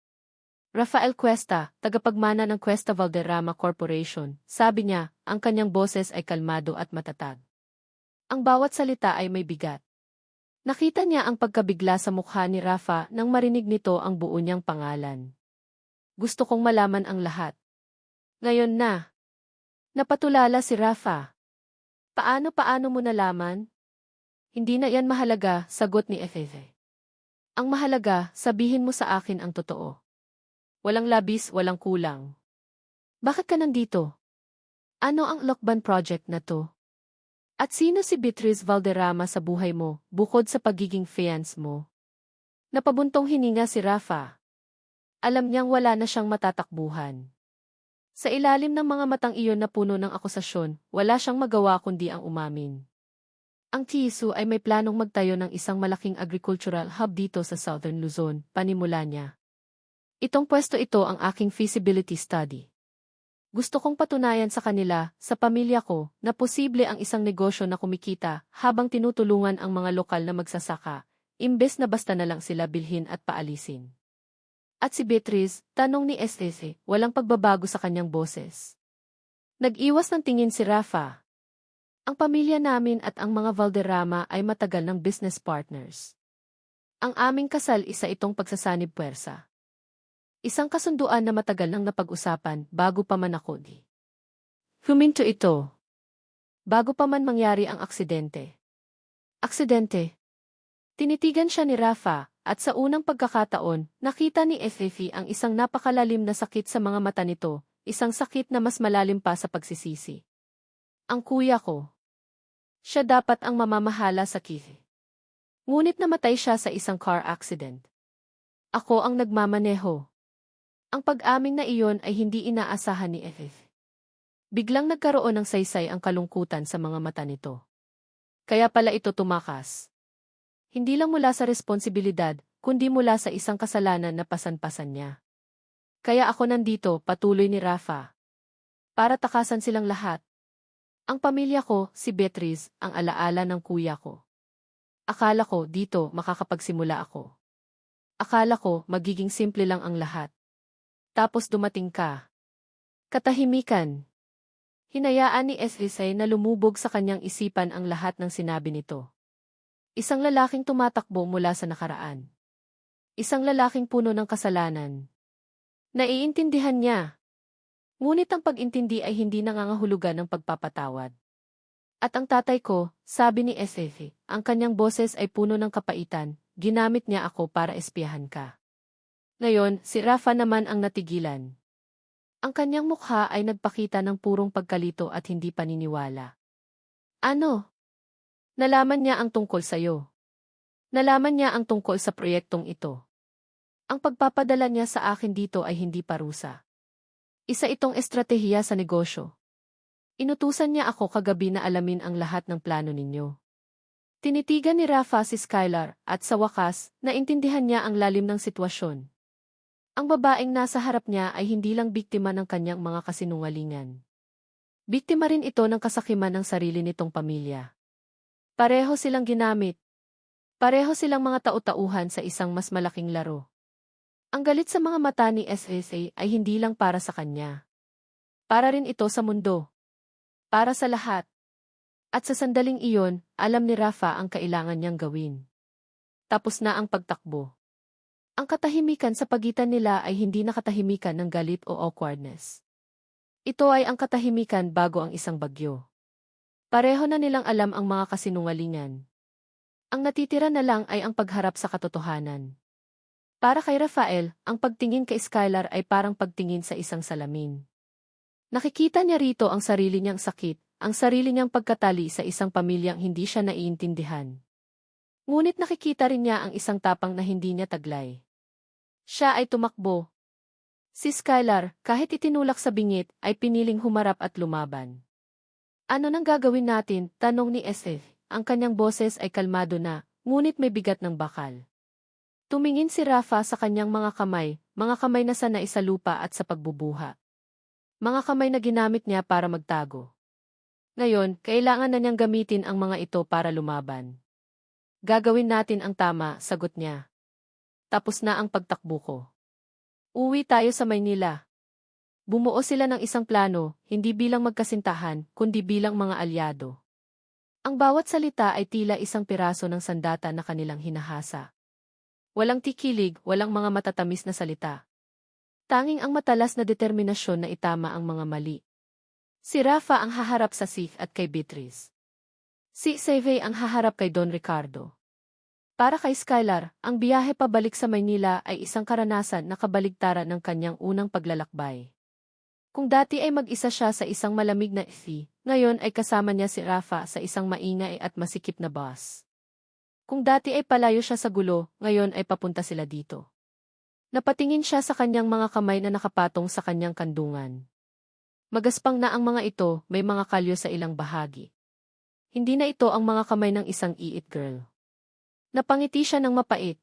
Rafael Cuesta, tagapagmana ng Cuesta Valderrama Corporation, sabi niya, ang kanyang boses ay kalmado at matatag. Ang bawat salita ay may bigat. Nakita niya ang pagkabigla sa mukha ni Rafa nang marinig nito ang buo niyang pangalan. Gusto kong malaman ang lahat. Ngayon na. Napatulala si Rafa. Paano mo nalaman? Hindi na yan mahalaga, sagot ni Efeze. Ang mahalaga, sabihin mo sa akin ang totoo. Walang labis, walang kulang. Bakit ka nandito? Ano ang Lokban project na to? At sino si Beatriz Valderrama sa buhay mo, bukod sa pagiging fiancé mo? Napabuntong hininga si Rafa. Alam niyang wala na siyang matatakbuhan. Sa ilalim ng mga matang iyon na puno ng akusasyon, wala siyang magawa kundi ang umamin. Ang TISU ay may planong magtayo ng isang malaking agricultural hub dito sa Southern Luzon, panimula niya. Itong pwesto ito ang aking feasibility study. Gusto kong patunayan sa kanila, sa pamilya ko, na posible ang isang negosyo na kumikita habang tinutulungan ang mga lokal na magsasaka, imbes na basta na lang sila bilhin at paalisin. At si Beatriz, tanong ni SSE, walang pagbabago sa kanyang boses. Nag-iwas ng tingin si Rafa. Ang pamilya namin at ang mga Valderrama ay matagal ng business partners. Ang aming kasal isa itong pagsasanib puwersa. Isang kasunduan na matagal nang napag-usapan bago pa man ako huminto ito. Bago pa man mangyari ang aksidente. Aksidente? Tinitigan siya ni Rafa, at sa unang pagkakataon, nakita ni Efefi ang isang napakalalim na sakit sa mga mata nito, isang sakit na mas malalim pa sa pagsisisi. Ang kuya ko. Siya dapat ang mamamahala sa Kithi. Ngunit namatay siya sa isang car accident. Ako ang nagmamaneho. Ang pag-amin na iyon ay hindi inaasahan ni Efef. Biglang nagkaroon ng saysay ang kalungkutan sa mga mata nito. Kaya pala ito tumakas. Hindi lang mula sa responsibilidad, kundi mula sa isang kasalanan na pasan-pasan niya. Kaya ako nandito, patuloy ni Rafa. Para takasan silang lahat. Ang pamilya ko, si Beatriz, ang alaala ng kuya ko. Akala ko dito makakapagsimula ako. Akala ko magiging simple lang ang lahat. Tapos dumating ka. Katahimikan. Hinayaan ni Eslisay na lumubog sa kanyang isipan ang lahat ng sinabi nito. Isang lalaking tumatakbo mula sa nakaraan. Isang lalaking puno ng kasalanan. Naiintindihan niya. Ngunit ang pag-intindi ay hindi nangangahulugan ng pagpapatawad. At ang tatay ko, sabi ni Eslisay, ang kanyang boses ay puno ng kapaitan, ginamit niya ako para espiyahan ka. Ngayon, si Rafa naman ang natigilan. Ang kanyang mukha ay nagpakita ng purong pagkalito at hindi paniniwala. Ano? Nalaman niya ang tungkol sa'yo. Nalaman niya ang tungkol sa proyektong ito. Ang pagpapadala niya sa akin dito ay hindi parusa. Isa itong estratehiya sa negosyo. Inutusan niya ako kagabi na alamin ang lahat ng plano ninyo. Tinitigan ni Rafa si Skylar at sa wakas, naintindihan niya ang lalim ng sitwasyon. Ang babaeng nasa harap niya ay hindi lang biktima ng kanyang mga kasinungalingan. Biktima rin ito ng kasakiman ng sarili nitong pamilya. Pareho silang ginamit. Pareho silang mga tau-tauhan sa isang mas malaking laro. Ang galit sa mga mata ni SSA ay hindi lang para sa kanya. Para rin ito sa mundo. Para sa lahat. At sa sandaling iyon, alam ni Rafa ang kailangan niyang gawin. Tapos na ang pagtakbo. Ang katahimikan sa pagitan nila ay hindi na katahimikan ng galit o awkwardness. Ito ay ang katahimikan bago ang isang bagyo. Pareho na nilang alam ang mga kasinungalingan. Ang natitira na lang ay ang pagharap sa katotohanan. Para kay Rafael, ang pagtingin kay Skylar ay parang pagtingin sa isang salamin. Nakikita niya rito ang sarili niyang sakit, ang sarili niyang pagkatali sa isang pamilyang hindi siya naiintindihan. Ngunit nakikita rin niya ang isang tapang na hindi niya taglay. Siya ay tumakbo. Si Skylar, kahit itinulak sa bingit, ay piniling humarap at lumaban. Ano nang gagawin natin? Tanong ni SF. Ang kanyang boses ay kalmado na, ngunit may bigat ng bakal. Tumingin si Rafa sa kanyang mga kamay na sanay sa lupa at sa pagbubuha. Mga kamay na ginamit niya para magtago. Ngayon, kailangan na niyang gamitin ang mga ito para lumaban. Gagawin natin ang tama, sagot niya. Tapos na ang pagtakbo ko. Uwi tayo sa Maynila. Bumuo sila ng isang plano, hindi bilang magkasintahan, kundi bilang mga alyado. Ang bawat salita ay tila isang piraso ng sandata na kanilang hinahasa. Walang tikilig, walang mga matatamis na salita. Tanging ang matalas na determinasyon na itama ang mga mali. Si Rafa ang haharap sa Sif at kay Beatrice. Si Seve ang haharap kay Don Ricardo. Para kay Skylar, ang biyahe pabalik sa Maynila ay isang karanasan na kabaligtaran ng kanyang unang paglalakbay. Kung dati ay mag-isa siya sa isang malamig na ifi, ngayon ay kasama niya si Rafa sa isang maingay at masikip na bus. Kung dati ay palayo siya sa gulo, ngayon ay papunta sila dito. Napatingin siya sa kanyang mga kamay na nakapatong sa kanyang kandungan. Magaspang na ang mga ito, may mga kalyo sa ilang bahagi. Hindi na ito ang mga kamay ng isang iit girl. Napangiti siya ng mapait.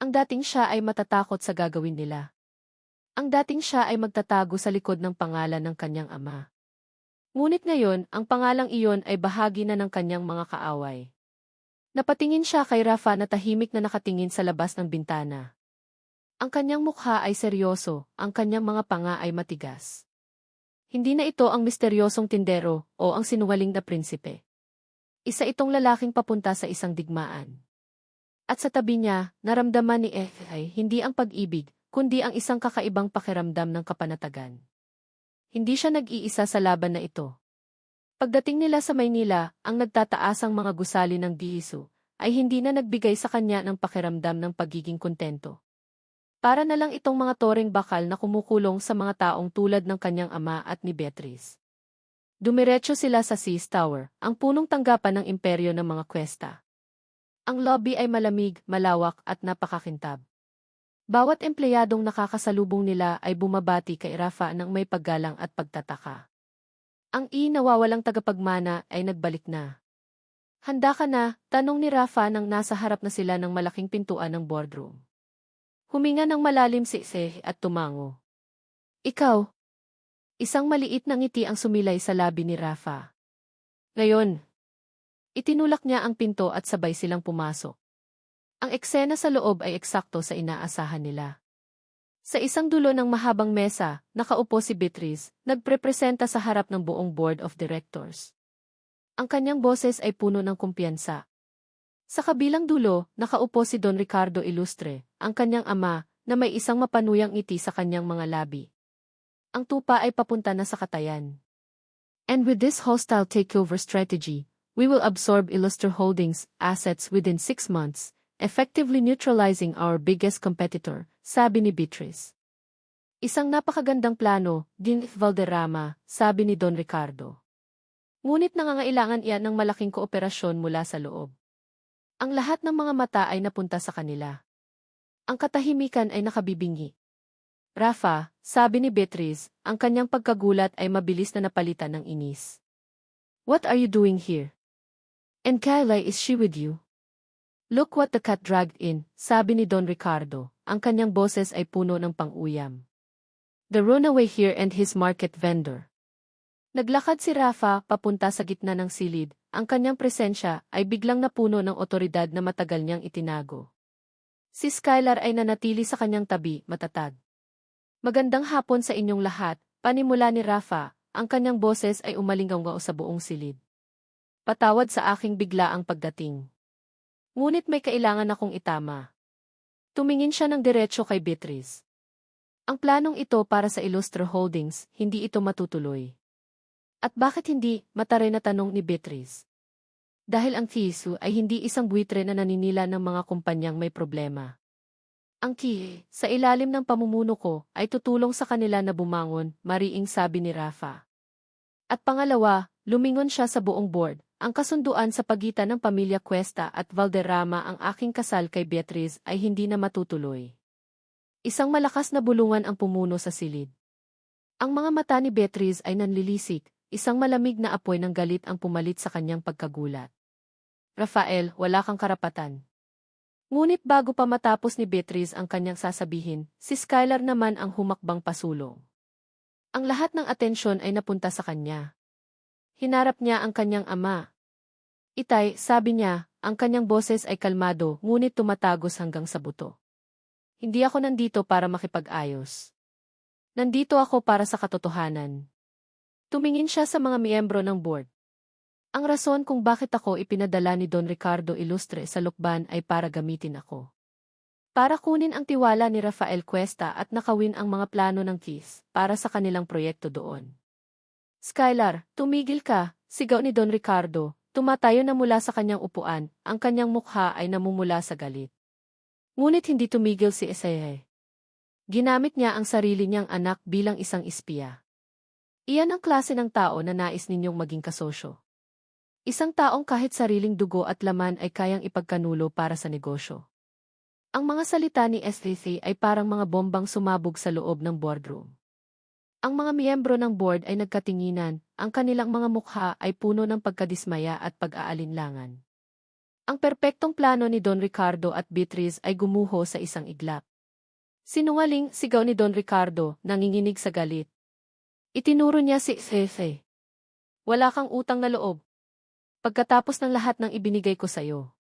Ang dating siya ay matatakot sa gagawin nila. Ang dating siya ay magtatago sa likod ng pangalan ng kanyang ama. Ngunit ngayon, ang pangalang iyon ay bahagi na ng kanyang mga kaaway. Napatingin siya kay Rafa na tahimik na nakatingin sa labas ng bintana. Ang kanyang mukha ay seryoso, ang kanyang mga panga ay matigas. Hindi na ito ang misteryosong tindero o ang sinungaling na prinsipe. Isa itong lalaking papunta sa isang digmaan. At sa tabi niya, naramdaman ni ay hindi ang pag-ibig, kundi ang isang kakaibang pakiramdam ng kapanatagan. Hindi siya nag-iisa sa laban na ito. Pagdating nila sa Maynila, ang nagtataasang mga gusali ng bihiso ay hindi na nagbigay sa kanya ng pakiramdam ng pagiging kontento. Para na lang itong mga toreng bakal na kumukulong sa mga taong tulad ng kanyang ama at ni Beatrice. Dumiretso sila sa Seas Tower, ang punong tanggapan ng imperyo ng mga kwesta. Ang lobby ay malamig, malawak at napakakintab. Bawat empleyadong nakakasalubong nila ay bumabati kay Rafa ng may paggalang at pagtataka. Ang nawawalang tagapagmana ay nagbalik na. Handa ka na? Tanong ni Rafa nang nasa harap na sila ng malaking pintuan ng boardroom. Huminga ng malalim si Seh at tumango. Ikaw? Isang maliit na ngiti ang sumilay sa labi ni Rafa. Ngayon, itinulak niya ang pinto at sabay silang pumasok. Ang eksena sa loob ay eksakto sa inaasahan nila. Sa isang dulo ng mahabang mesa, nakaupo si Beatrice, nagprepresenta sa harap ng buong board of directors. Ang kanyang boses ay puno ng kumpiyansa. Sa kabilang dulo, nakaupo si Don Ricardo Ilustre, ang kanyang ama, na may isang mapanuyang ngiti sa kanyang mga labi. Ang tupa ay papunta na sa katayan. And with this hostile takeover strategy, we will absorb Illustre Holdings' assets within 6 months, effectively neutralizing our biggest competitor, sabi ni Beatrice. Isang napakagandang plano, din Valderrama, sabi ni Don Ricardo. Ngunit nangangailangan iyan ng malaking kooperasyon mula sa loob. Ang lahat ng mga mata ay napunta sa kanila. Ang katahimikan ay nakabibingi. Rafa, sabi ni Beatrice, ang kanyang pagkagulat ay mabilis na napalitan ng inis. What are you doing here? And Kyla, is she with you? Look what the cat dragged in, sabi ni Don Ricardo. Ang kanyang boses ay puno ng pang-uyam. The runaway here and his market vendor. Naglakad si Rafa papunta sa gitna ng silid. Ang kanyang presensya ay biglang napuno ng otoridad na matagal niyang itinago. Si Skylar ay nanatili sa kanyang tabi, matatag. Magandang hapon sa inyong lahat, panimula ni Rafa. Ang kanyang boses ay umalingaw sa buong silid. Patawad sa aking biglaang pagdating. Ngunit may kailangan akong itama. Tumingin siya ng diretsyo kay Beatrice. Ang planong ito para sa Illustre Holdings, hindi ito matutuloy. At bakit hindi, mataray na tanong ni Beatrice. Dahil ang Kisu ay hindi isang buitre na naninila ng mga kumpanyang may problema. Ang Ki, sa ilalim ng pamumuno ko, ay tutulong sa kanila na bumangon, mariing sabi ni Rafa. At pangalawa, lumingon siya sa buong board. Ang kasunduan sa pagitan ng pamilya Cuesta at Valderrama ang aking kasal kay Beatrice ay hindi na matutuloy. Isang malakas na bulungan ang pumuno sa silid. Ang mga mata ni Beatrice ay nanlilisik. Isang malamig na apoy ng galit ang pumalit sa kanyang pagkagulat. Rafael, wala kang karapatan. Ngunit bago pa matapos ni Beatrice ang kanyang sasabihin, si Skylar naman ang humakbang pasulong. Ang lahat ng atensyon ay napunta sa kanya. Hinarap niya ang kanyang ama. Itay, sabi niya, ang kanyang boses ay kalmado ngunit tumatagos hanggang sa buto. Hindi ako nandito para makipag-ayos. Nandito ako para sa katotohanan. Tumingin siya sa mga miyembro ng board. Ang rason kung bakit ako ipinadala ni Don Ricardo Illustre sa Lukban ay para gamitin ako. Para kunin ang tiwala ni Rafael Cuesta at nakawin ang mga plano ng Keys para sa kanilang proyekto doon. Skylar, tumigil ka, sigaw ni Don Ricardo, tumatayo na mula sa kanyang upuan, ang kanyang mukha ay namumula sa galit. Ngunit hindi tumigil si Eseye. Ginamit niya ang sarili niyang anak bilang isang espiya. Iyan ang klase ng tao na nais ninyong maging kasosyo. Isang taong kahit sariling dugo at laman ay kayang ipagkanulo para sa negosyo. Ang mga salita ni STC ay parang mga bombang sumabog sa loob ng boardroom. Ang mga miyembro ng board ay nagkatinginan, ang kanilang mga mukha ay puno ng pagkadismaya at pag-aalinlangan. Ang perpektong plano ni Don Ricardo at Beatrice ay gumuho sa isang iglap. Sinungaling, sigaw ni Don Ricardo, nanginginig sa galit. Itinuro niya si Jefe. Wala kang utang na loob. Pagkatapos ng lahat ng ibinigay ko sa'yo.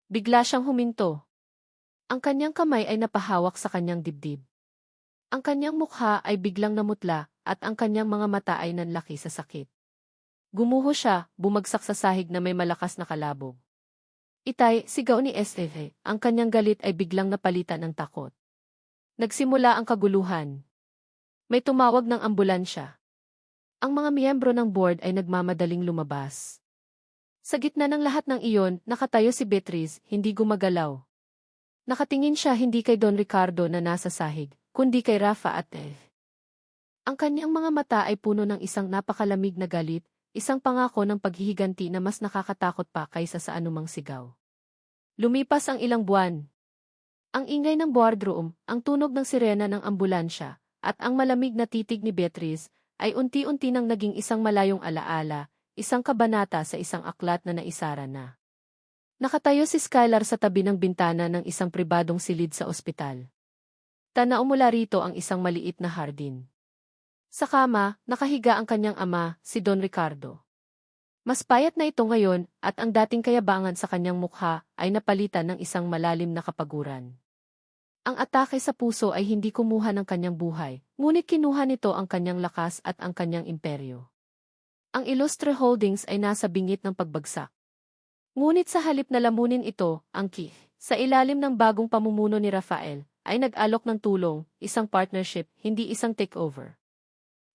Bigla siyang huminto. Ang kanyang kamay ay napahawak sa kanyang dibdib. Ang kanyang mukha ay biglang namutla at ang kanyang mga mata ay nanlaki sa sakit. Gumuho siya, bumagsak sa sahig na may malakas na kalabog. Itay, sigaw ni Esteve, ang kanyang galit ay biglang napalitan ng takot. Nagsimula ang kaguluhan. May tumawag ng ambulansya. Ang mga miyembro ng board ay nagmamadaling lumabas. Sa gitna ng lahat ng iyon, nakatayo si Beatrice, hindi gumagalaw. Nakatingin siya hindi kay Don Ricardo na nasa sahig, kundi kay Rafa at Eve. Ang kanyang mga mata ay puno ng isang napakalamig na galit, isang pangako ng paghihiganti na mas nakakatakot pa kaysa sa anumang sigaw. Lumipas ang ilang buwan. Ang ingay ng boardroom, ang tunog ng sirena ng ambulansya, at ang malamig na titig ni Beatrice ay unti-unti nang naging isang malayong alaala, isang kabanata sa isang aklat na naisara na. Nakatayo si Skylar sa tabi ng bintana ng isang pribadong silid sa ospital. Tanaw mula rito ang isang maliit na hardin. Sa kama, nakahiga ang kanyang ama, si Don Ricardo. Mas payat na ito ngayon at ang dating kayabangan sa kanyang mukha ay napalitan ng isang malalim na kapaguran. Ang atake sa puso ay hindi kumuha ng kanyang buhay, ngunit kinuha nito ang kanyang lakas at ang kanyang imperyo. Ang Illustre Holdings ay nasa bingit ng pagbagsak. Ngunit sa halip na lamunin ito, ang Ki, sa ilalim ng bagong pamumuno ni Rafael, ay nag-alok ng tulong, isang partnership, hindi isang takeover.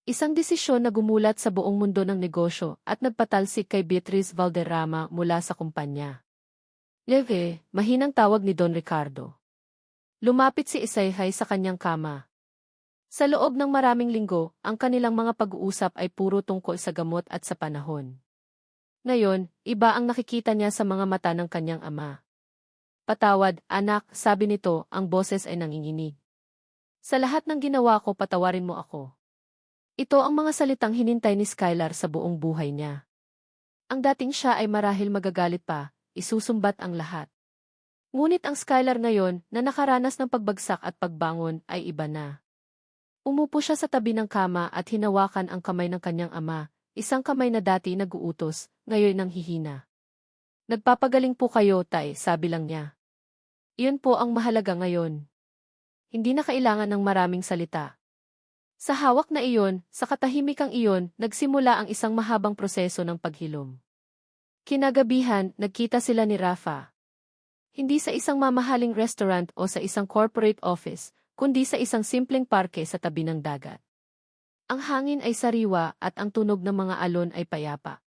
Isang desisyon na gumulat sa buong mundo ng negosyo at nagpatalsik kay Beatrice Valderrama mula sa kumpanya. Leve, mahinang tawag ni Don Ricardo. Lumapit si Isayhay sa kanyang kama. Sa loob ng maraming linggo, ang kanilang mga pag-uusap ay puro tungkol sa gamot at sa panahon. Ngayon, iba ang nakikita niya sa mga mata ng kanyang ama. Patawad, anak, sabi nito, ang boses ay nanginginig. Sa lahat ng ginawa ko, patawarin mo ako. Ito ang mga salitang hinintay ni Skylar sa buong buhay niya. Ang dating siya ay marahil magagalit pa, isusumbat ang lahat. Ngunit ang Skylar ngayon na nakaranas ng pagbagsak at pagbangon ay iba na. Umupo siya sa tabi ng kama at hinawakan ang kamay ng kanyang ama, isang kamay na dati nag-uutos, ngayon nang hihina. Nagpapagaling po kayo, tay, sabi lang niya. Iyon po ang mahalaga ngayon. Hindi na kailangan ng maraming salita. Sa hawak na iyon, sa katahimikang iyon, nagsimula ang isang mahabang proseso ng paghilom. Kinagabihan, nagkita sila ni Rafa. Hindi sa isang mamahaling restaurant o sa isang corporate office, kundi sa isang simpleng parke sa tabi ng dagat. Ang hangin ay sariwa at ang tunog ng mga alon ay payapa.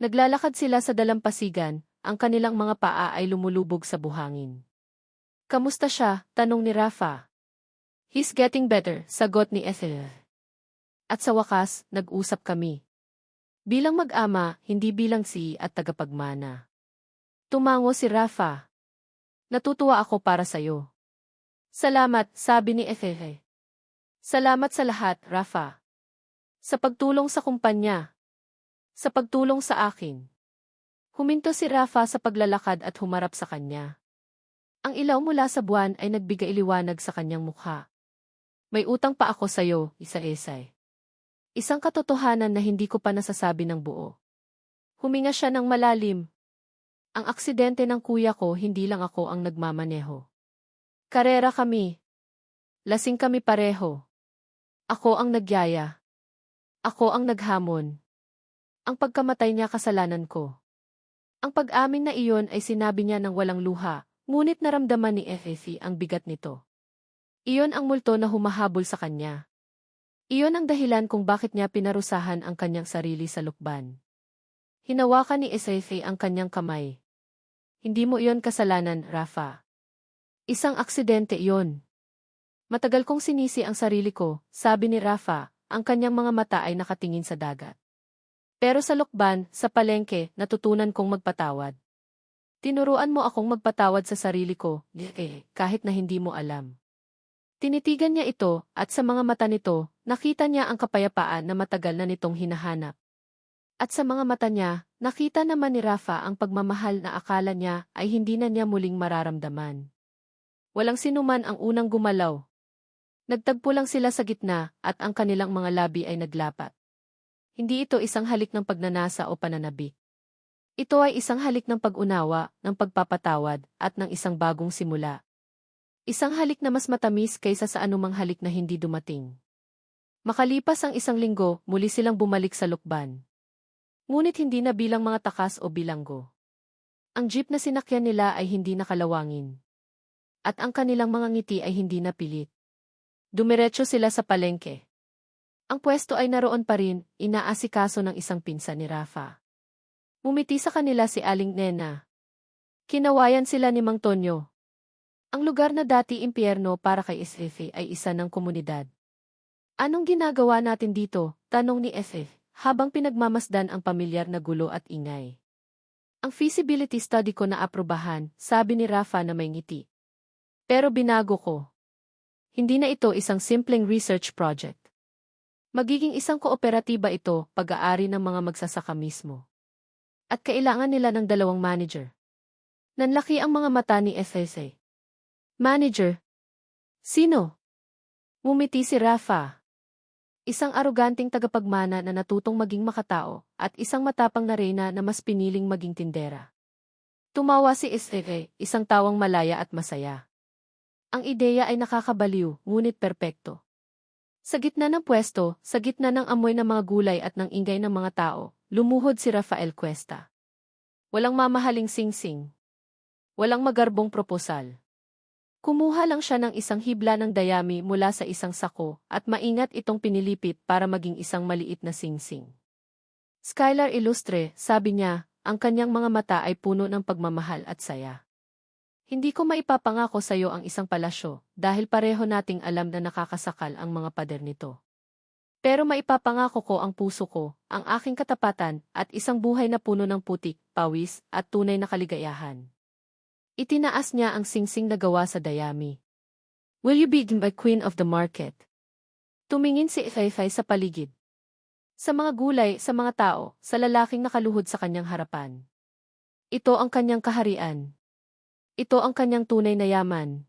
Naglalakad sila sa dalampasigan, ang kanilang mga paa ay lumulubog sa buhangin. Kamusta siya? Tanong ni Rafa. He's getting better, sagot ni Ethel. At sa wakas, nag-usap kami. Bilang mag-ama, hindi bilang si at tagapagmana. Tumango si Rafa. Natutuwa ako para sa'yo. Salamat, sabi ni Ethel. Salamat sa lahat, Rafa. Sa pagtulong sa kumpanya. Sa pagtulong sa akin. Huminto si Rafa sa paglalakad at humarap sa kanya. Ang ilaw mula sa buwan ay nagbigay liwanag sa kanyang mukha. May utang pa ako sa'yo, isa-esay. Isang katotohanan na hindi ko pa nasasabi ng buo. Huminga siya ng malalim. Ang aksidente ng kuya ko, hindi lang ako ang nagmamaneho. Karera kami. Lasing kami pareho. Ako ang nagyaya. Ako ang naghamon. Ang pagkamatay niya kasalanan ko. Ang pag-amin na iyon ay sinabi niya ng walang luha, ngunit naramdaman ni Effie ang bigat nito. Iyon ang multo na humahabol sa kanya. Iyon ang dahilan kung bakit niya pinarusahan ang kanyang sarili sa lukban. Hinawakan ni Effie ang kanyang kamay. Hindi mo iyon kasalanan, Rafa. Isang aksidente iyon. Matagal kong sinisi ang sarili ko, sabi ni Rafa, ang kanyang mga mata ay nakatingin sa dagat. Pero sa lukban, sa palengke, natutunan kong magpatawad. Tinuruan mo akong magpatawad sa sarili ko, kahit na hindi mo alam. Tinitigan niya ito, at sa mga mata nito, nakita niya ang kapayapaan na matagal na nitong hinahanap. At sa mga mata niya, nakita naman ni Rafa ang pagmamahal na akala niya ay hindi na niya muling mararamdaman. Walang sinuman ang unang gumalaw. Nagtagpo lang sila sa gitna, at ang kanilang mga labi ay naglapat. Hindi ito isang halik ng pagnanasa o pananabik. Ito ay isang halik ng pag-unawa, ng pagpapatawad, at ng isang bagong simula. Isang halik na mas matamis kaysa sa anumang halik na hindi dumating. Makalipas ang isang linggo, muli silang bumalik sa lukban. Ngunit hindi na bilang mga takas o bilanggo. Ang jeep na sinakyan nila ay hindi nakalawangin. At ang kanilang mga ngiti ay hindi napilit. Dumiretso sila sa palengke. Ang pwesto ay naroon pa rin, inaasikaso ng isang pinsan ni Rafa. Mumiti sa kanila si Aling Nena. Kinawayan sila ni Mang Tonyo. Ang lugar na dati impyerno para kay Effie ay isa ng komunidad. Anong ginagawa natin dito? Tanong ni Effie, habang pinagmamasdan ang pamilyar na gulo at ingay. Ang feasibility study ko na aprobahan, sabi ni Rafa na may ngiti. Pero binago ko. Hindi na ito isang simpleng research project. Magiging isang kooperatiba ito, pag-aari ng mga magsasaka mismo. At kailangan nila ng 2 manager. Nanlaki ang mga mata ni Effie. Manager? Sino? Ngumiti si Rafa. Isang aroganting tagapagmana na natutong maging makatao, at isang matapang na reyna na mas piniling maging tindera. Tumawa si Effie, isang tawang malaya at masaya. Ang ideya ay nakakabaliw, ngunit perpekto. Sa gitna ng pwesto, sa gitna ng amoy ng mga gulay at ng ingay ng mga tao, lumuhod si Rafael Cuesta. Walang mamahaling singsing. Walang magarbong proposal. Kumuha lang siya ng isang hibla ng dayami mula sa isang sako at maingat itong pinilipit para maging isang maliit na singsing. Skylar Illustre, sabi niya, ang kanyang mga mata ay puno ng pagmamahal at saya. Hindi ko maipapangako sa iyo ang isang palasyo dahil pareho nating alam na nakakasakal ang mga pader nito. Pero maipapangako ko ang puso ko, ang aking katapatan at isang buhay na puno ng putik, pawis at tunay na kaligayahan. Itinaas niya ang singsing na gawa sa dayami. Will you be my queen of the market? Tumingin si Effie sa paligid. Sa mga gulay, sa mga tao, sa lalaking nakaluhod sa kanyang harapan. Ito ang kanyang kaharian. Ito ang kanyang tunay na yaman.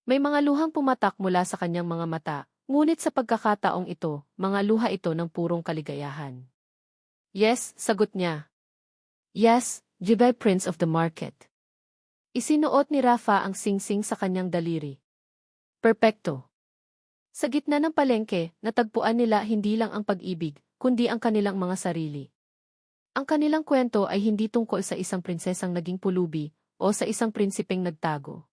May mga luhang pumatak mula sa kanyang mga mata, ngunit sa pagkakataong ito, mga luha ito ng purong kaligayahan. Yes, sagot niya. Yes, Jibay Prince of the Market. Isinuot ni Rafa ang singsing sa kanyang daliri. Perpekto. Sa gitna ng palengke, natagpuan nila hindi lang ang pag-ibig, kundi ang kanilang mga sarili. Ang kanilang kwento ay hindi tungkol sa isang prinsesang naging pulubi o sa isang prinsipeng nagtago.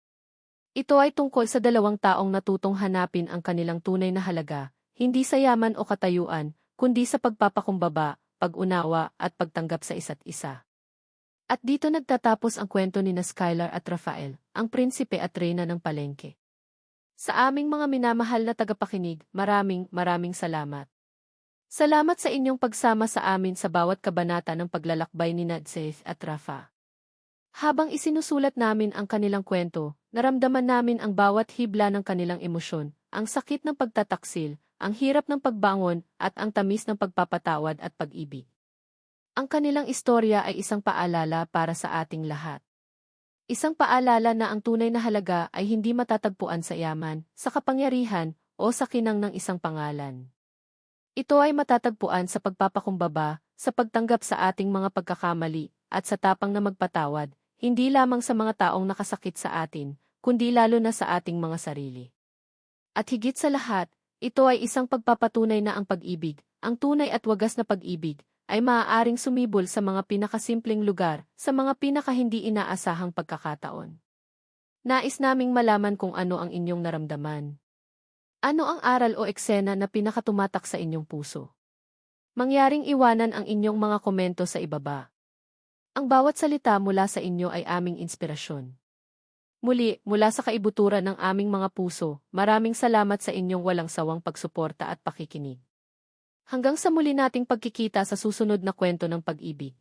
Ito ay tungkol sa dalawang taong natutong hanapin ang kanilang tunay na halaga, hindi sa yaman o katayuan, kundi sa pagpapakumbaba, pag-unawa at pagtanggap sa isa't isa. At dito nagtatapos ang kwento ni Skylar at Rafael, ang prinsipe at reyna ng palengke. Sa aming mga minamahal na tagapakinig, maraming salamat. Salamat sa inyong pagsama sa amin sa bawat kabanata ng paglalakbay ni Nadseth at Rafa. Habang isinusulat namin ang kanilang kwento, naramdaman namin ang bawat hibla ng kanilang emosyon, ang sakit ng pagtataksil, ang hirap ng pagbangon, at ang tamis ng pagpapatawad at pag-ibig. Ang kanilang istorya ay isang paalala para sa ating lahat. Isang paalala na ang tunay na halaga ay hindi matatagpuan sa yaman, sa kapangyarihan, o sa kinang ng isang pangalan. Ito ay matatagpuan sa pagpapakumbaba, sa pagtanggap sa ating mga pagkakamali, at sa tapang na magpatawad, hindi lamang sa mga taong nakasakit sa atin, kundi lalo na sa ating mga sarili. At higit sa lahat, ito ay isang pagpapatunay na ang pag-ibig, ang tunay at wagas na pag-ibig, ay maaaring sumibol sa mga pinakasimpleng lugar, sa mga pinakahindi inaasahang pagkakataon. Nais naming malaman kung ano ang inyong naramdaman. Ano ang aral o eksena na pinakatumatak sa inyong puso? Mangyaring iwanan ang inyong mga komento sa ibaba. Ang bawat salita mula sa inyo ay aming inspirasyon. Muli, mula sa kaibuturan ng aming mga puso, maraming salamat sa inyong walang sawang pagsuporta at pakikinig. Hanggang sa muli nating pagkikita sa susunod na kwento ng pag-ibig.